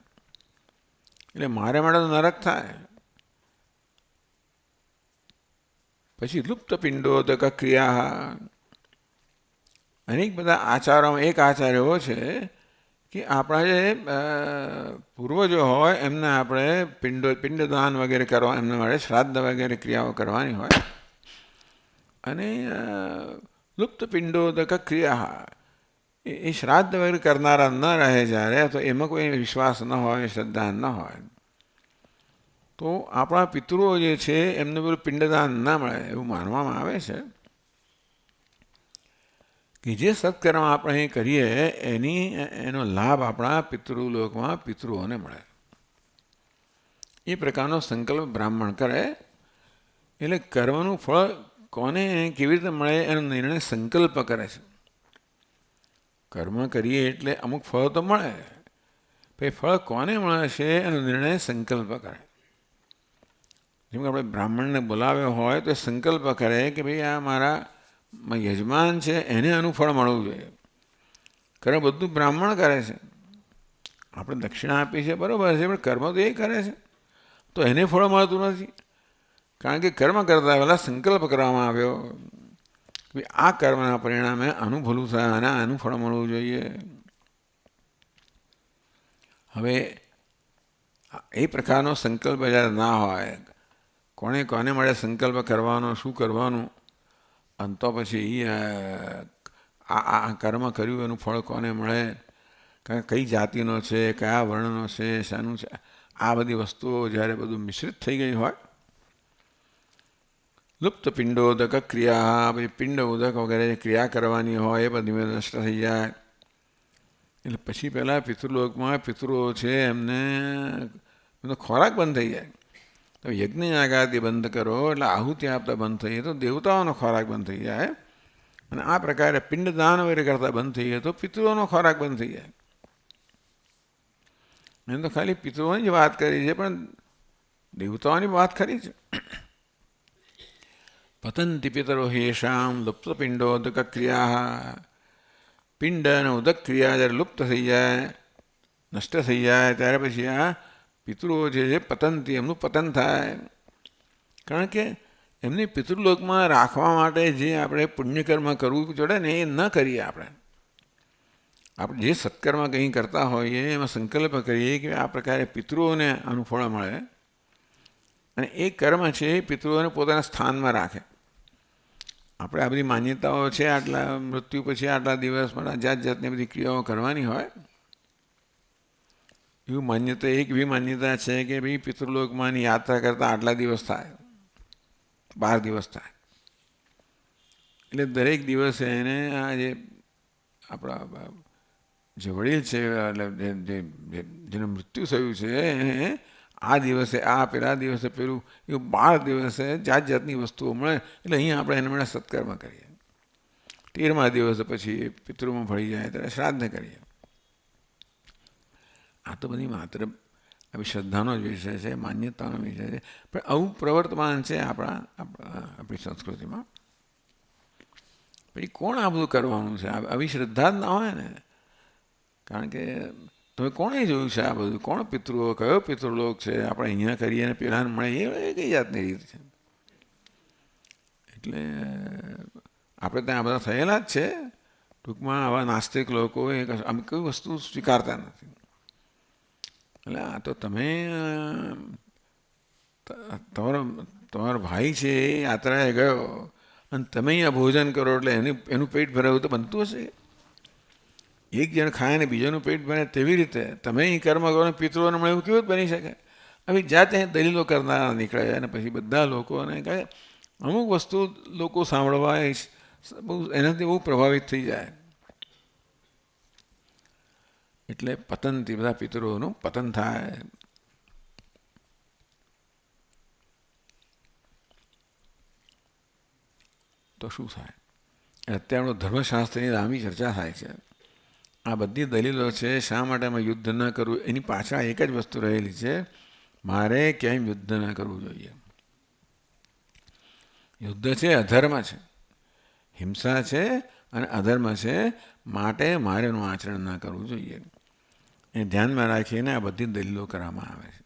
એટલે મારે માટે તો નરક થાય. પછી લુપ્ત પિંડોદક ક્રિયા. અનેક બધા આચારોમાં એક આચાર એવો છે કે આપણા જે પૂર્વજો હોય એમને આપણે પિંડદાન વગેરે કરવા, એમના માટે શ્રાદ્ધ વગેરે ક્રિયાઓ કરવાની હોય. અને લુપ્ત પિંડોદક ક્રિયા એ શ્રાદ્ધ વગેરે કરનારા ન રહે જ્યારે, તો એમાં કોઈ વિશ્વાસ ન હોય, શ્રદ્ધા ન હોય, તો આપણા પિતૃઓ જે છે એમને પેલું પિંડદાન ના મળે એવું માનવામાં આવે છે. કે જે સત્કર્મ આપણે કરીએ એનો લાભ આપણા પિતૃલોકમાં પિતૃઓને મળે. એ પ્રકારનો સંકલ્પ બ્રાહ્મણ કરે એટલે કર્મનું ફળ કોને કેવી રીતે મળે એનો નિર્ણય સંકલ્પ કરે છે. કર્મ કરીએ એટલે અમુક ફળ તો મળે, પછી ફળ કોને મળે છે એનો નિર્ણય સંકલ્પ કરે. જેમ કે આપણે બ્રાહ્મણને બોલાવ્યો હોય તો સંકલ્પ કરે કે ભાઈ આ મારા યજમાન છે એને આનું ફળ મળવું જોઈએ. કર્મ બધું બ્રાહ્મણ કરે છે, આપણે દક્ષિણા આપી છે બરાબર છે, પણ કર્મ તો એ કરે છે, તો એને ફળ મળતું નથી. કારણ કે કર્મ કરતા પહેલાં સંકલ્પ કરવામાં આવ્યો કે આ કર્મના પરિણામે આનું ભલું થાય અને આનું ફળ મળવું જોઈએ. હવે એ પ્રકારનો સંકલ્પ જ્યારે ના હોય, કોને મળે સંકલ્પ કરવાનો, શું કરવાનું, અને તો પછી આ કર્મ કર્યું એનું ફળ કોને મળે, કઈ જાતિનો છે, કયા વર્ણનો છે, શાનું છે, આ બધી વસ્તુઓ જ્યારે બધું મિશ્રિત થઈ ગઈ હોય. લુપ્ત પિંડોદક ક્રિયા, પછી પિંડ ઉદક વગેરે ક્રિયા કરવાની હોય એ બધી નષ્ટ થઈ જાય. એટલે પછી પહેલાં પિતૃલોકમાં પિતૃઓ છે એમને ખોરાક બંધ થઈ જાય. તો યજ્ઞ યાગાદી બંધ કરો એટલે આહુતિ આપતા બંધ થઈ જાય તો દેવતાઓનો ખોરાક બંધ થઈ જાય. અને આ પ્રકારે પિંડદાન વગેરે કરતા બંધ થઈ જાય તો પિતૃઓનો ખોરાક બંધ થઈ જાય. એમ તો ખાલી પિતૃઓની જ વાત કરી છે, પણ દેવતાઓની વાત ખરી છે. પતંતિ પિતરો હેશામ લુપ્ત પિંડોદક ક્રિયા. પિંડ અને ઉદક ક્રિયા જ્યારે લુપ્ત થઈ જાય, નષ્ટ થઈ જાય, ત્યારે પછી આ પિતૃઓ જે પતનથી એમનું પતન થાય. કારણ કે એમની પિતૃલોકમાં રાખવા માટે જે આપણે પુણ્યકર્મ કરવું જોડે ને એ ન કરીએ. આપણે જે સત્કર્મ કંઈ કરતા હોઈએ એમાં સંકલ્પ કરીએ કે આ પ્રકારે પિતૃઓને આનું ફળ મળે, અને એ કર્મ છે એ પિતૃઓને પોતાના સ્થાનમાં રાખે. આપણે આ બધી માન્યતાઓ છે, આટલા મૃત્યુ પછી આટલા દિવસમાં જાત જાતની બધી ક્રિયાઓ કરવાની હોય. એવું માન્યતા, એક એવી માન્યતા છે કે ભાઈ પિતૃલોકમાંની યાત્રા કરતાં આટલા દિવસ થાય, 12 દિવસ થાય. એટલે દરેક દિવસે એને આ જે આપણા જે વડીલ છે એટલે જેનું મૃત્યુ થયું છે એને આ દિવસે આ પેલા દિવસે પેલું એવું 12 દિવસે જાત જાતની વસ્તુઓ મળે. એટલે અહીંયા આપણે એને માટે સત્કર્મ કરીએ. 13મા દિવસે પછી પિતૃમાં ભળી જાય ત્યારે શ્રાદ્ધ કરીએ. આ તો બધી માત્ર આવી શ્રદ્ધાનો જ વિષય છે, માન્યતાનો વિષય છે, પણ આવું પ્રવર્તમાન છે આપણી સંસ્કૃતિમાં. પછી કોણ આ બધું કરવાનું છે? આવી શ્રદ્ધા જ ના હોય ને. કારણ કે તમે કોણે જોયું છે આ બધું? કોણ પિતૃઓ, કયો પિતૃલોક છે? આપણે અહીંયા કરીએ ને પેલાને મળે એ કઈ જાતની રીત છે? એટલે આપણે ત્યાં આ બધા થયેલા જ છે. ટૂંકમાં આવા નાસ્તિક લોકો એ આમ કઈ વસ્તુ સ્વીકારતા નથી. એટલે આ તો તમે તમારો ભાઈ છે એ યાત્રાએ ગયો અને તમે અહીંયા ભોજન કરો એટલે એનું પેટ ભરાયું તો બનતું હશે? એક જણ ખાય ને બીજાનું પેટ ભરે તેવી રીતે તમે અહીં કર્મ કરો ને પિતૃઓને મળે એવું કેવું જ બની શકે? આવી જાતે દલીલો કરનારા નીકળે અને પછી બધા લોકોને કહે અમુક વસ્તુ લોકો સાંભળવા બહુ એનાથી બહુ પ્રભાવિત થઈ જાય. એટલે પતનથી બધા પિતૃઓનું પતન થાય. તો શું થાય? અત્યારે ધર્મશાસ્ત્રની લાંબી ચર્ચા થાય છે. આ બધી દલીલો છે શા માટે અમે યુદ્ધ ન કરવું, એની પાછળ એક જ વસ્તુ રહેલી છે, મારે ક્યાંય યુદ્ધ ન કરવું જોઈએ. યુદ્ધ છે અધર્મ છે, હિંસા છે અને અધર્મ છે, માટે મારે એનું આચરણ ન કરવું જોઈએ. એ ધ્યાનમાં રાખીને આ બધી દલીલો કરવામાં આવે છે.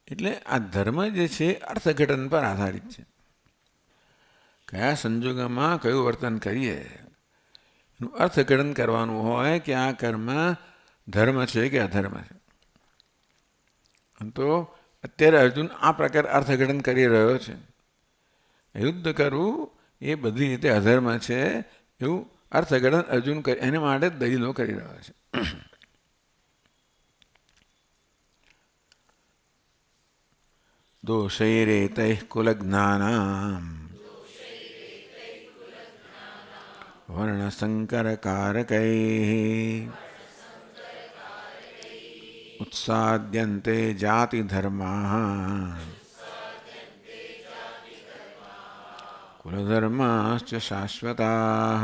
એટલે આ ધર્મ જે છે અર્થઘટન પર આધારિત છે. કયા સંજોગોમાં કયું વર્તન કરીએ એનું અર્થઘટન કરવાનું હોય કે આ કર્મ ધર્મ છે કે અધર્મ છે. તો અત્યારે અર્જુન આ પ્રકારે અર્થઘટન કરી રહ્યો છે. યુદ્ધ કરવું એ બધી રીતે અધર્મ છે એવું અર્થઘટન અર્જુન એને માટે દલીલો કરી રહ્યો છે. દોષૈરેતૈ કુલજ્ઞાનામ વર્ણસંકરકારકૈ ઉત્સાદ્યન્તે જાતિધર્માઃ કુલધર્માશ્ચ શાશ્વતાઃ.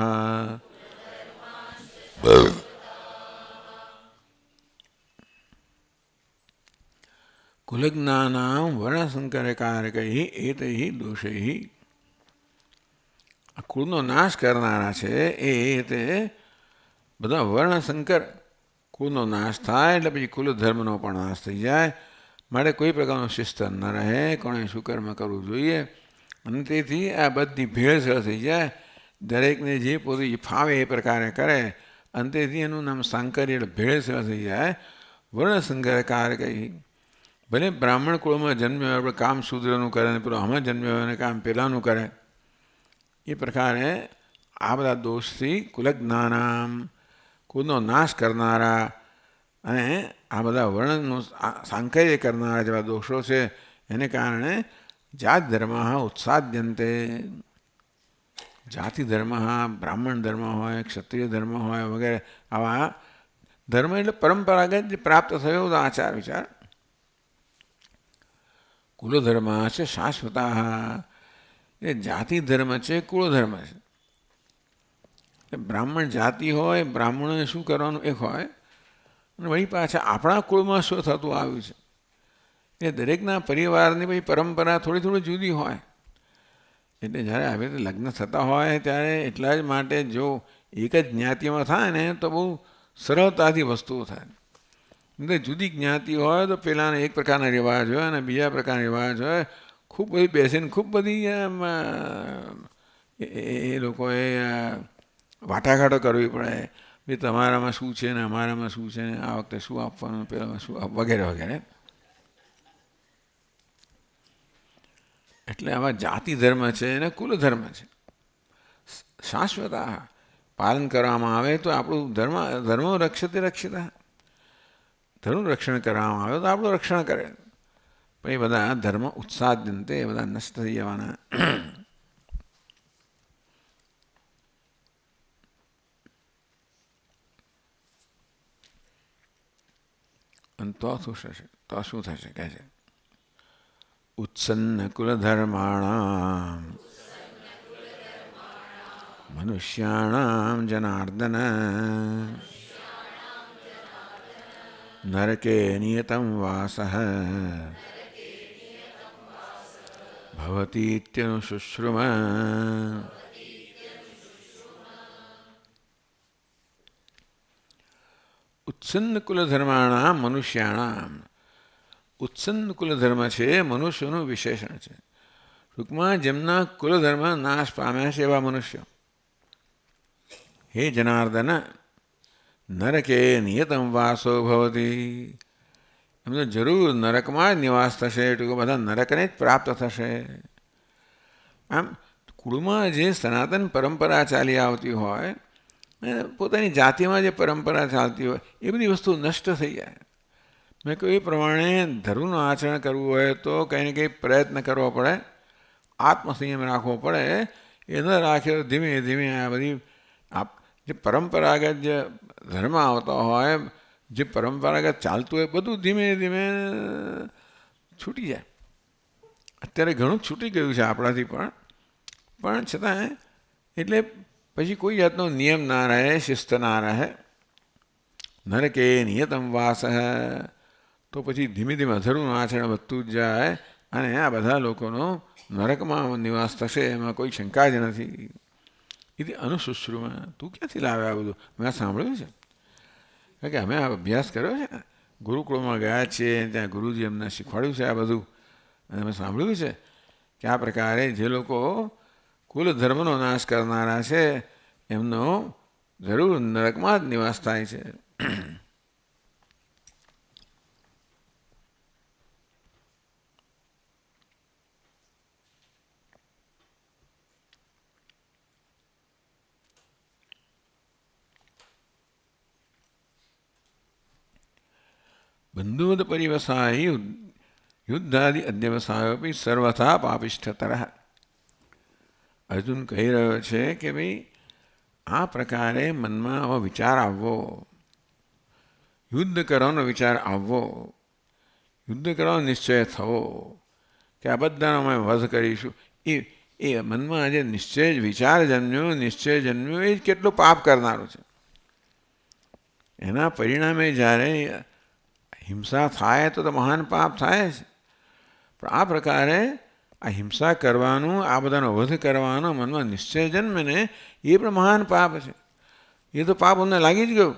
કુલજ્ઞાનામ વર્ણસંકરકારકૈ એતૈ દોષૈ. કુળનો નાશ કરનારા છે એ તે બધા વર્ણસંકર કુળનો નાશ થાય એટલે પછી કુલ ધર્મનો પણ નાશ થઈ જાય. માટે કોઈ પ્રકારનું શિસ્ત ન રહે, કોણે શું કર્મ કરવું જોઈએ. અને તેથી આ બધી ભેળસેળ થઈ જાય. દરેકને જે પોતે ફાવે એ પ્રકારે કરે અને તેથી એનું નામ સાંકર્ય એટલે ભેળસેળ થઈ જાય. વર્ણસંકરકારકૈ. ભલે બ્રાહ્મણ કુળમાં જન્મ્યો હોય આપણે કામ શૂદ્રનું કરે ને પેલો આમાં જન્મ્યો હોય અને કામ પેલાનું કરે. એ પ્રકારે આ બધા દોષથી કુલજ્ઞાનામ કુળનો નાશ કરનારા અને આ બધા વર્ણનું સાંકર્ય કરનારા જેવા દોષો છે એને કારણે જાત ધર્મ ઉત્સાદ્યંતે. જાતિ ધર્મ, બ્રાહ્મણ ધર્મ હોય, ક્ષત્રિય ધર્મ હોય વગેરે આવા ધર્મ એટલે પરંપરાગત જે પ્રાપ્ત થયો આચાર વિચાર. કુલધર્મ છે શાશ્વતા. એ જાતિ ધર્મ છે, કુળ ધર્મ છે. બ્રાહ્મણ જાતિ હોય, બ્રાહ્મણોને શું કરવાનું એક હોય અને વળી પાછા આપણા કુળમાં શું થતું આવ્યું છે એ દરેકના પરિવારની પછી પરંપરા થોડી થોડી જુદી હોય. એટલે જ્યારે આવી રીતે લગ્ન થતા હોય ત્યારે એટલા જ માટે જો એક જ જ્ઞાતિમાં થાય ને તો બહુ સરળતાથી વસ્તુઓ થાય. એટલે જુદી જ્ઞાતિ હોય તો પેલાને એક પ્રકારના રિવાજ હોય અને બીજા પ્રકારના રિવાજ હોય. ખૂબ બધી બેસીને ખૂબ બધી એ લોકોએ વાટાઘાટો કરવી પડે. ભાઈ તમારામાં શું છે ને અમારામાં શું છે ને આ વખતે શું આપવાનું, પેલામાં શું વગેરે વગેરે. એટલે આવા જાતિ ધર્મ છે અને કુલ ધર્મ છે. શાશ્વતા પાલન કરવામાં આવે તો આપણું ધર્મ રક્ષતે રક્ષિતા. ધર્મનું રક્ષણ કરવામાં આવે તો આપણું રક્ષણ કરે. પછી બધા ધર્મ ઉત્સાદ્યંતે એ બધા નષ્ટ થઈ જવાના. અને તો શું થશે? તો શું થશે કહે છે, ઉત્સન્ન કુલધર્માણામ મનુષ્યાણામ જનાર્દન નરકે નિયતમ વાસઃ ભવતીત્યનુશુશ્રુમ. ઉત્સન્ન કુલધર્માણામ મનુષ્યાણામ. ઉત્સન્ન કુલધર્મ છે મનુષ્યનું વિશેષણ છે. ટૂંકમાં જેમના કુલધર્મ નાશ પામ્યા છે એવા મનુષ્યો. હે જનાર્દન, નરકે નિયતમ વાસો ભવતી. એમને જરૂર નરકમાં જ નિવાસ થશે. ટૂંક બધા નરકને જ પ્રાપ્ત થશે. આમ કુળમાં જે સનાતન પરંપરા ચાલી આવતી હોય, પોતાની જાતિમાં જે પરંપરા ચાલતી હોય, એ બધી વસ્તુ નષ્ટ થઈ જાય. મેં કહ્યું એ પ્રમાણે ધર્મનું આચરણ કરવું હોય તો કંઈ ને કંઈ પ્રયત્ન કરવો પડે, આત્મસંયમ રાખવો પડે. એ ન રાખ્યો ધીમે ધીમે આ બધી જે પરંપરાગત જે ધર્મ આવતા હોય, જે પરંપરાગત ચાલતું હોય, બધું ધીમે ધીમે છૂટી જાય. અત્યારે ઘણું છૂટી ગયું છે આપણાથી પણ છતાં એટલે પછી કોઈ જાતનો નિયમ ના રહે, શિસ્ત ના રહે. નરકે નિયતમ વાસ. તો પછી ધીમે ધીમે અધર્મનું આચરણ વધતું જ જાય અને આ બધા લોકોનો નરકમાં નિવાસ થશે, એમાં કોઈ શંકા જ નથી. એથી અનુશુશ્રુમાં તું ક્યાંથી લાવે આ બધું? મેં સાંભળ્યું છે, કારણ કે અમે આ અભ્યાસ કર્યો છે, ગુરુકુળમાં ગયા છીએ, ત્યાં ગુરુજી અમને શીખવાડ્યું છે આ બધું. અને અમે સાંભળ્યું છે કે આ પ્રકારે જે લોકો કુલ ધર્મનો નાશ કરનારા છે એમનો જરૂર નરકમાં જ નિવાસ થાય છે. બંધુવદ પરિવસાય યુદ્ધાદિ અધ્યવસાયો બી સર્વથા પાપિષ્ઠતર. અર્જુન કહી રહ્યો છે કે ભાઈ આ પ્રકારે મનમાં આવો વિચાર આવવો, યુદ્ધ કરવાનો વિચાર આવવો, યુદ્ધ કરવાનો નિશ્ચય થવો કે આ બધાનો અમે વધ કરીશું, એ મનમાં જે નિશ્ચય વિચાર જન્મ્યો, નિશ્ચય જન્મ્યો, એ જ કેટલું પાપ કરનારું છે. એના પરિણામે જ્યારે હિંસા થાય તો મહાન પાપ થાય છે. પણ આ પ્રકારે આ હિંસા કરવાનું, આ બધાનો વધ કરવાનો મનમાં નિશ્ચય જન્મે ને, એ પણ મહાન પાપ છે. એ તો પાપ અમને લાગી જ ગયું.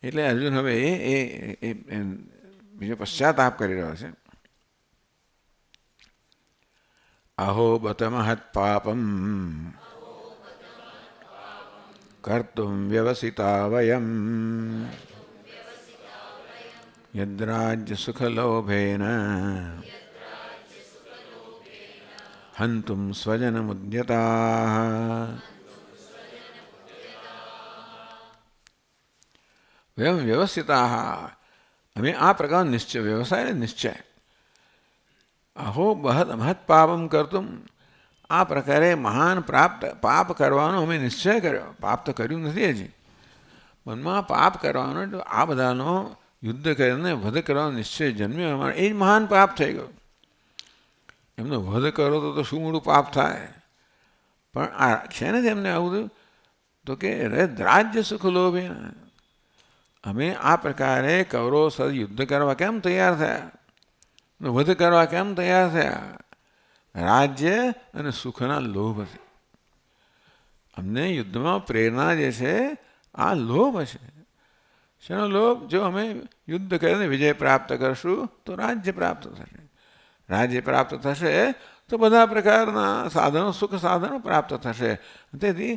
એટલે અર્જુન હવે એ બીજો પશ્ચાતાપ કરી રહ્યો છે. અહો બત મહત પાપમ કર્તુમ વ્યવસિતા વયમ યદ્રાજ્ય સુખલોભેન હંતુમ સ્વજનમુદ્યતા. વયમ વ્યવસ્થિતા. અમે આ પ્રકારનો નિશ્ચય, વ્યવસાય નિશ્ચય. અહો મહત પાપમ કરતું. આ પ્રકારે મહાન પાપ કરવાનો અમે નિશ્ચય કર્યો. પાપ તો કર્યું નથી હજી. મનમાં પાપ કરવાનો, આ બધાનો યુદ્ધ કરીને વધ કરવાનો નિશ્ચય જન્મ્યો અમારે, એ જ મહાન પાપ થઈ ગયો. એમનો વધ કરો તો શું મોટું પાપ થાય. પણ આ છે ને એમને આવું તો કે રાજ્ય સુખ લોભે. અમે આ પ્રકારે કૌરવો સાથે યુદ્ધ કરવા કેમ તૈયાર થયા, વધ કરવા કેમ તૈયાર થયા? રાજ્ય અને સુખના લોભથી. અમને યુદ્ધમાં પ્રેરણા જે છે આ લોભ છે. શેનો લોભ? જો અમે યુદ્ધ કરીને વિજય પ્રાપ્ત કરશું તો રાજ્ય પ્રાપ્ત થશે. રાજ્ય પ્રાપ્ત થશે તો બધા પ્રકારના સાધનો, સુખ સાધનો પ્રાપ્ત થશે. તેથી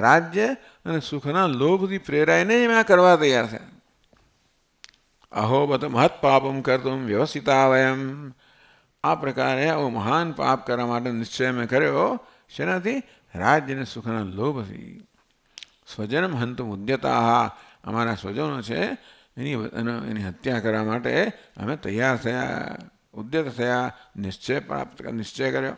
રાજ્ય અને સુખના લોભથી પ્રેરાઈને જ આ કરવા તૈયાર છે. અહો બત મહત પાપમ કરતું વ્યવસ્થિતા વયમ. આ પ્રકારે આવો મહાન પાપ કરવા માટે નિશ્ચય મેં કર્યો. શેનાથી? રાજ્ય અને સુખના લોભથી. સ્વજનમ હંતુમ ઉદ્યતા. અમારા સ્વજનો છે એની હત્યા કરવા માટે અમે તૈયાર થયા, ઉદ્યત થયા, નિશ્ચય કર્યો.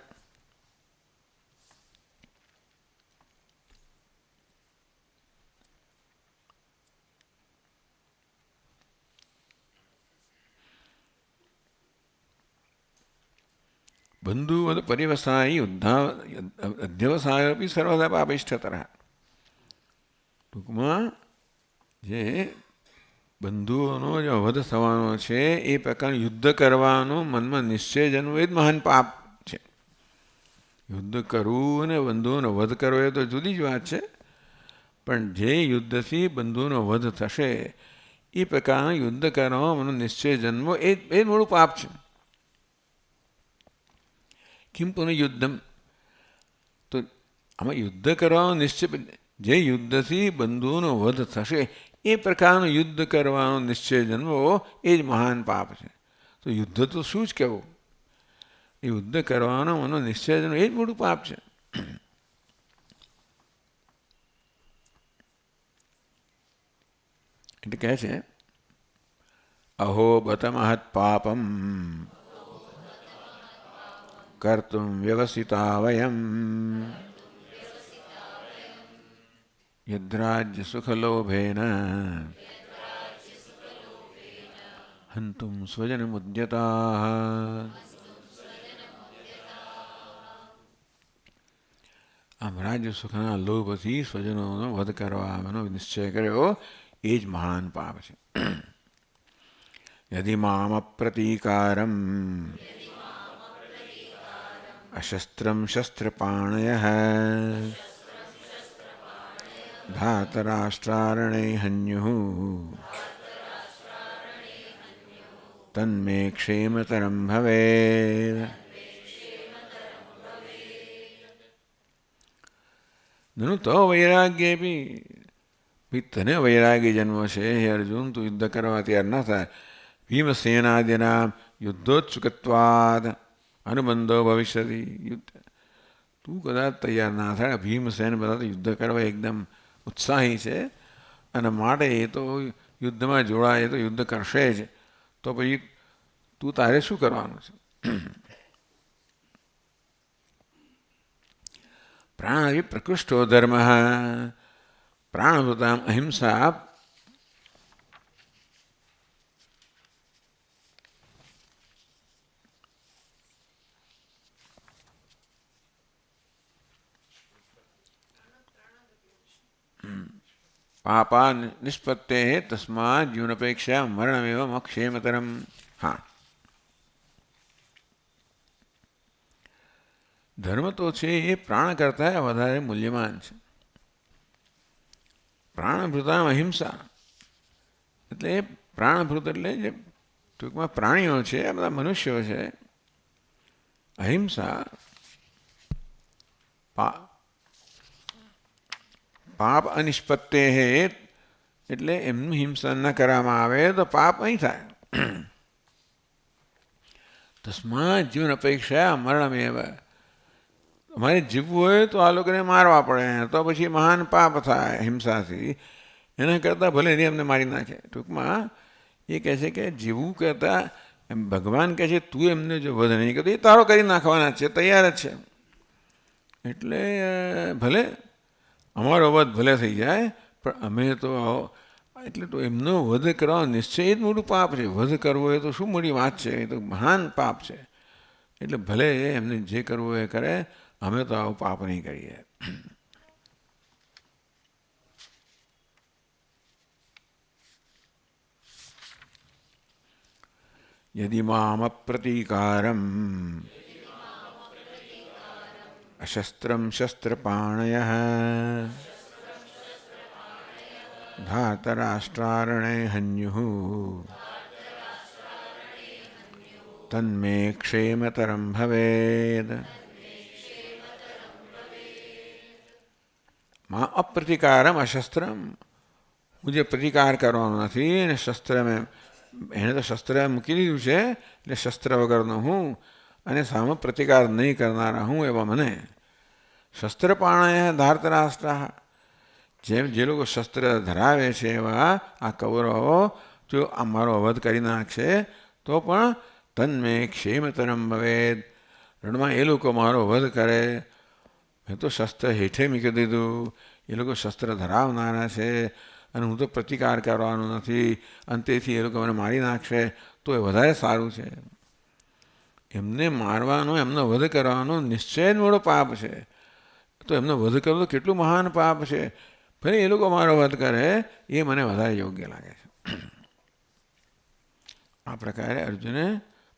બંધુવદ પરિવસાયી અધ્યવસાય આપી સર્વદા પાપિષ્ઠતર. ટૂંકમાં જે બંધુઓનો જે વધ થવાનો છે એ પ્રકારનું યુદ્ધ કરવાનો મનમાં નિશ્ચય જન્મ એ જ મહાન પાપ છે. યુદ્ધ કરવું અને બંધુઓનો વધ કરવો એ તો જુદી જ વાત છે, પણ જે યુદ્ધથી બંધુઓનો વધ થશે એ પ્રકારનું યુદ્ધ કરવાનો મનો નિશ્ચય જન્મો એ જ મોટું પાપ છે. કિમ પુનઃ યુદ્ધમ, તો આમાં યુદ્ધ કરવાનો નિશ્ચય, જે યુદ્ધથી બંધુઓનો વધ થશે એ પ્રકારનું યુદ્ધ કરવાનો નિશ્ચય જન્મવો એ જ મહાન પાપ છે. તો યુદ્ધ તો શું જ કહેવું, યુદ્ધ કરવાનો મનો નિશ્ચય જન્મ એ જ મોટું પાપ છે. એટલે કહે છે અહો બત મહત પાપમ કર્તુમ વ્યવસિતા વયમ યદ્રાજ્ય સુખલોભેન હંતુમ સ્વજનમુદ્યતા. આમ રાજ્ય સુખના લોભથી સ્વજનોનો વધ કરવાનો નિશ્ચય કર્યો એ જ મહાન પાપ છે. યદિ મામ પ્રતિકારમ અશસ્ત્રમ શસ્ત્રપાણયઃ ધાતરાષ્ટ્રારણે હન્યુઃ તન્મે ક્ષેમતરમ ભવેદ. નનુ તો વૈરાગ્યેપી, ભાઈ તને વૈરાગ્ય જન્મ છે હે અર્જુન, તું યુદ્ધ કરવા તૈયાર ન થાય. ભીમસેનાદિના યુદ્ધોત્સુકત્વાદ અનુબંધો ભવિષ્યતિ. યુદ્ધ તું કદાચ તૈયાર ના થાય. ભીમસેન બધા તો યુદ્ધ કરવા એકદમ ઉત્સાહી છે અને માટે એ તો યુદ્ધમાં જોડાય, એ તો યુદ્ધ કરશે જ. તો પછી તું તારે શું કરવાનું છે? પ્રાણ પ્રકૃષ્ટો ધર્મ પ્રાણભૃતામ અહિંસા પાપા નિષ્પત્તે તસ્માત જીવનપેક્ષા મરણમેવ મોક્ષેમતરમ. હા, ધર્મ તો છે એ પ્રાણ કરતાં વધારે મૂલ્યવાન છે. પ્રાણભૃતામ અહિંસા એટલે પ્રાણભૃત એટલે જે ટૂંકમાં પ્રાણીઓ છે, આ બધા મનુષ્યો છે. અહિંસા પાપ અનિષ્પત્તે એટલે એમનું હિંસા ન કરવામાં આવે તો પાપ નહીં થાય. તસ્માત જીવન અપેક્ષા મરણમેવ, અમારે જીવવું હોય તો આ લોકોને મારવા પડે, તો પછી મહાન પાપ થાય હિંસાથી. એના કરતાં ભલે એને અમને મારી નાખે. ટૂંકમાં એ કહે છે કે જીવવું કહેતા એમ ભગવાન કહે છે તું એમને જો વધ નહીં કરતો, એ તારો કરી નાખવાના છે, તૈયાર જ છે. એટલે ભલે અમારો વધ ભલે થઈ જાય પણ અમે તો એટલે તો એમનો વધ કરવાનો નિશ્ચય એ જ મોટું પાપ છે. વધ કરવો એ તો શું મોટી વાત છે, એ તો મહાન પાપ છે. એટલે ભલે એમને જે કરવું એ કરે, અમે તો આવું પાપ નહીં કરીએ. યદિ મામ પ્રતિકારમ અશસ્ત્રમ શસ્ત્રપાણયઃ ધાતરાષ્ટ્રારણે હન્યુઃ તન્મે ક્ષેમતરમ ભવેદ. મા અપ્રતિકારમ અશસ્ત્રમ, હું જે પ્રતિકાર કરવાનો નથી અને શસ્ત્ર મેં એને તો શસ્ત્ર મૂકી દીધું છે એટલે શસ્ત્ર વગરનો હું અને સામે પ્રતિકાર નહીં કરનારા હું એવા મને. શસ્ત્રપાણય ધાર્તરાષ્ટ્ર, જે લોકો શસ્ત્ર ધરાવે છે એવા આ કૌરવો જો અમારો વધ કરી નાખશે તો પણ તન્મે ક્ષેમતરમ ભવેદ, રણમાં એ લોકો મારો વધ કરે. મેં તો શસ્ત્ર હેઠે મૂકી દીધું, એ લોકો શસ્ત્ર ધરાવનારા છે અને હું તો પ્રતિકાર કરવાનો નથી અને તેથી એ લોકો મને મારી નાખશે તો એ વધારે સારું છે. એમને મારવાનો, એમનો વધ કરવાનો નિશ્ચય મોટો પાપ છે. તો એમનો વધ કરવો તો કેટલું મહાન પાપ છે. ભલે એ લોકો મારો વધ કરે એ મને વધારે યોગ્ય લાગે છે. આ પ્રકારે અર્જુને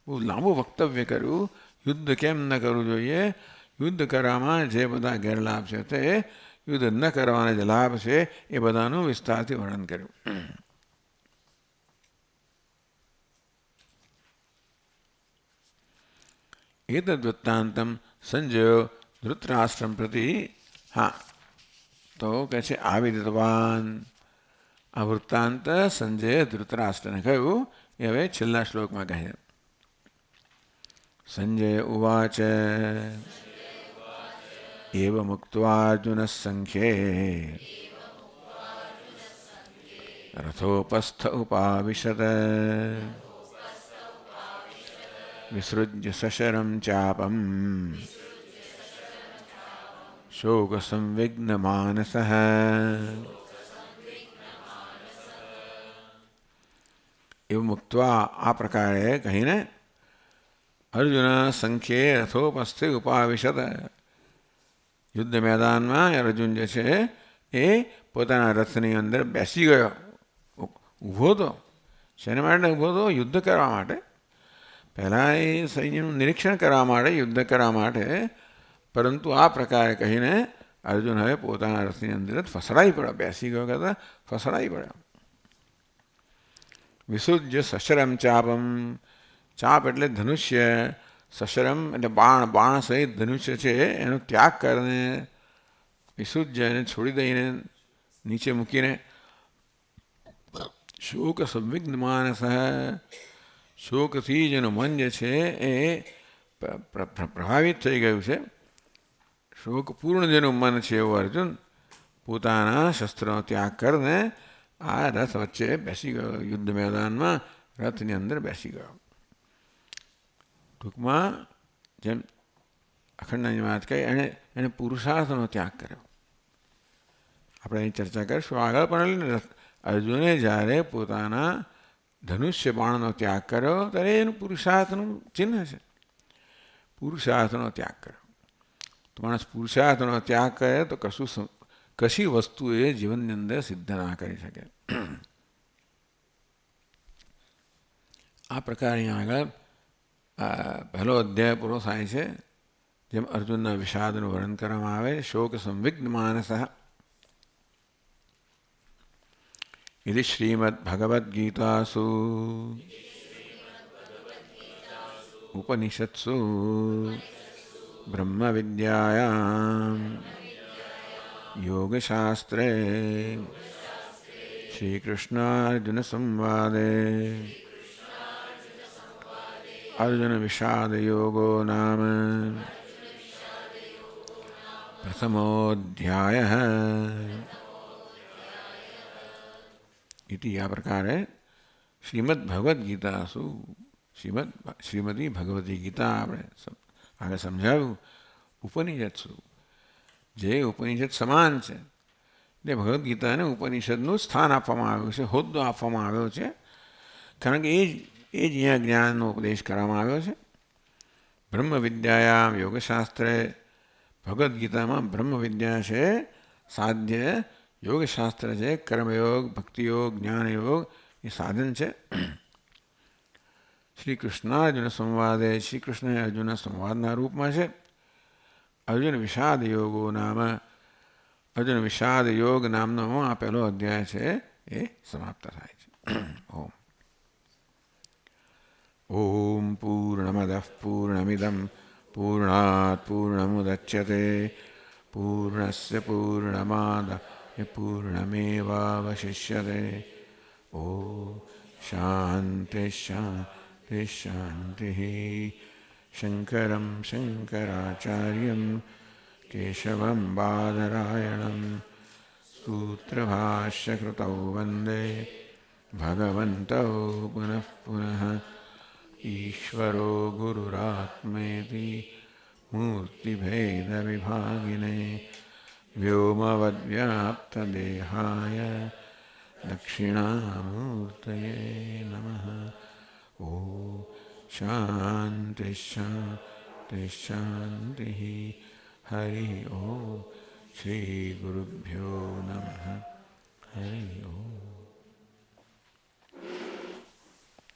બહુ લાંબુ વક્તવ્ય કર્યું. યુદ્ધ કેમ ન કરવું જોઈએ, યુદ્ધ કરવામાં જે બધા ગેરલાભ છે તે યુદ્ધ ન કરવાના જે લાભ છે એ બધાનું વિસ્તારથી વર્ણન કર્યું. એતદ વૃત્તાંતમ સંજયો ધૃતરાષ્ટ્રમ પ્રતિ, હા તો કહે છે આવિદિતવાન. આ વૃત્તાંત સંજયે ધૃતરાષ્ટ્રને કહ્યું એ હવે છેલ્લા શ્લોકમાં કહે. સંજય ઉવાચ એવમુક્ત્વા સંખ્યે રથોપસ્થ ઉપાવિશત વિસૃજ્ય સશરમ ચાપમ શોકસંવિઘ્નમાનસઃ. એવું મુક્ત્વા આ પ્રકારે કહીને અર્જુન સંખ્યે રથોપસ્થે ઉપાવિશત. યુદ્ધ મેદાનમાં અર્જુન જે છે એ પોતાના રથની અંદર બેસી ગયો. ઊભો તો શેના માટે ઊભો તો? યુદ્ધ કરવા માટે. પહેલાં એ સૈન્યનું નિરીક્ષણ કરવા માટે, યુદ્ધ કરવા માટે. પરંતુ આ પ્રકારે કહીને અર્જુન હવે પોતાના રથની અંદર જ ફસડાઈ પડ્યો. બેસી ગયો કરતા ફસડાઈ પડ્યો. વિસૃજ્ય સશરમ ચાપમ. ચાપ એટલે ધનુષ્ય, સશરમ એટલે બાણ, બાણ સહિત ધનુષ્ય છે એનો ત્યાગ કરીને વિસૃજ્ય એને છોડી દઈને નીચે મૂકીને શોક સંવિઘ્ન માનસ, શોકથી જેનું મન જે છે એ પ્રભાવિત થઈ ગયું છે. શોકપૂર્ણ જેનું મન છે એવું અર્જુન પોતાના શસ્ત્રનો ત્યાગ કરીને આ રથ વચ્ચે બેસી ગયો. યુદ્ધ મેદાનમાં રથની અંદર બેસી ગયો. ટૂંકમાં જેમ અખંડની વાત કહી એને પુરુષાર્થનો ત્યાગ કર્યો. આપણે અહીં ચર્ચા કરીશું આગળ, પણ અર્જુને જ્યારે પોતાના ધનુષ્ય બાણનો ત્યાગ કર્યો ત્યારે એનું પુરુષાર્થનું ચિહ્ન છે. પુરુષાર્થનો ત્યાગ કર્યો. તો માણસ પુરુષાર્થનો ત્યાગ કરે તો કશી વસ્તુ એ જીવનની અંદર સિદ્ધ ના કરી શકે. આ પ્રકારે આગળ પહેલો અધ્યાય પૂરો થાય છે. જેમ અર્જુનના વિષાદનું વર્ણન કરવામાં આવે. શોક સંવિઘ્ન માનસ. ઇતિ શ્રીમદ્ભગવદ્ગીતાસુ ઉપનિષત્સુ બ્રહ્મવિદ્યાયાં યોગશાસ્ત્રે શ્રીકૃષ્ણાર્જુનસંવાદે અર્જુન વિષાદ યોગો નામ પ્રથમોધ્યાયઃ. ઇતિ આ પ્રકારે શ્રીમદ્ભગવદ્ગીતાસુ, શ્રીમદી ભગવતી ગીતા આપણે આગળ સમજાવ્યું. ઉપનિષત્સુ જે ઉપનિષદ સમાન છે એટલે ભગવદ્ ગીતાને ઉપનિષદનું સ્થાન આપવામાં આવ્યું છે, હોદ્દો આપવામાં આવ્યો છે. કારણ કે એ જ અહીંયા જ્ઞાનનો ઉપદેશ કરવામાં આવ્યો છે. બ્રહ્મ વિદ્યાયામ યોગશાસ્ત્રે, ભગવદ્ ગીતામાં બ્રહ્મ વિદ્યા છે સાધ્ય, યોગશાસ્ત્ર છે કર્મયોગ, ભક્તિયોગ, જ્ઞાનયોગ એ સાધન છે. શ્રી કૃષ્ણાર્જુન સંવાદે, શ્રી કૃષ્ણ અર્જુન સંવાદના રૂપમાં છે. અર્જુન વિષાદ યોગો નામ, અર્જુન વિષાદ યોગ નામનો આ પહેલો અધ્યાય છે એ સમાપ્ત થાય છે. ઓમ ઓમ પૂર્ણમદઃ પૂર્ણમિદં પૂર્ણાત પૂર્ણમુદચ્યતે પૂર્ણસ્ય પૂર્ણમાદાય પૂર્ણમેવાવશિષ્યતે. ઓમ શાંતિ શાંતિ શાંતિ. શંકરં શંકરાચાર્યં કેશવં બાદરાયણં સૂત્રભાષ્યકૃતૌ વંદે ભગવन्तौ પુનઃ પુનઃ. ઈશ્વરો ગુરુરાત્મેતિ મૂર્તિભેદવિભાગિને વ્યોમવદ્વ્યાપ્તદેહાય દક્ષિણામૂર્તયે નમઃ. ઓમ शांति शांति शांति। हरि ओम। श्री गुरुभ्यो नमः। हरि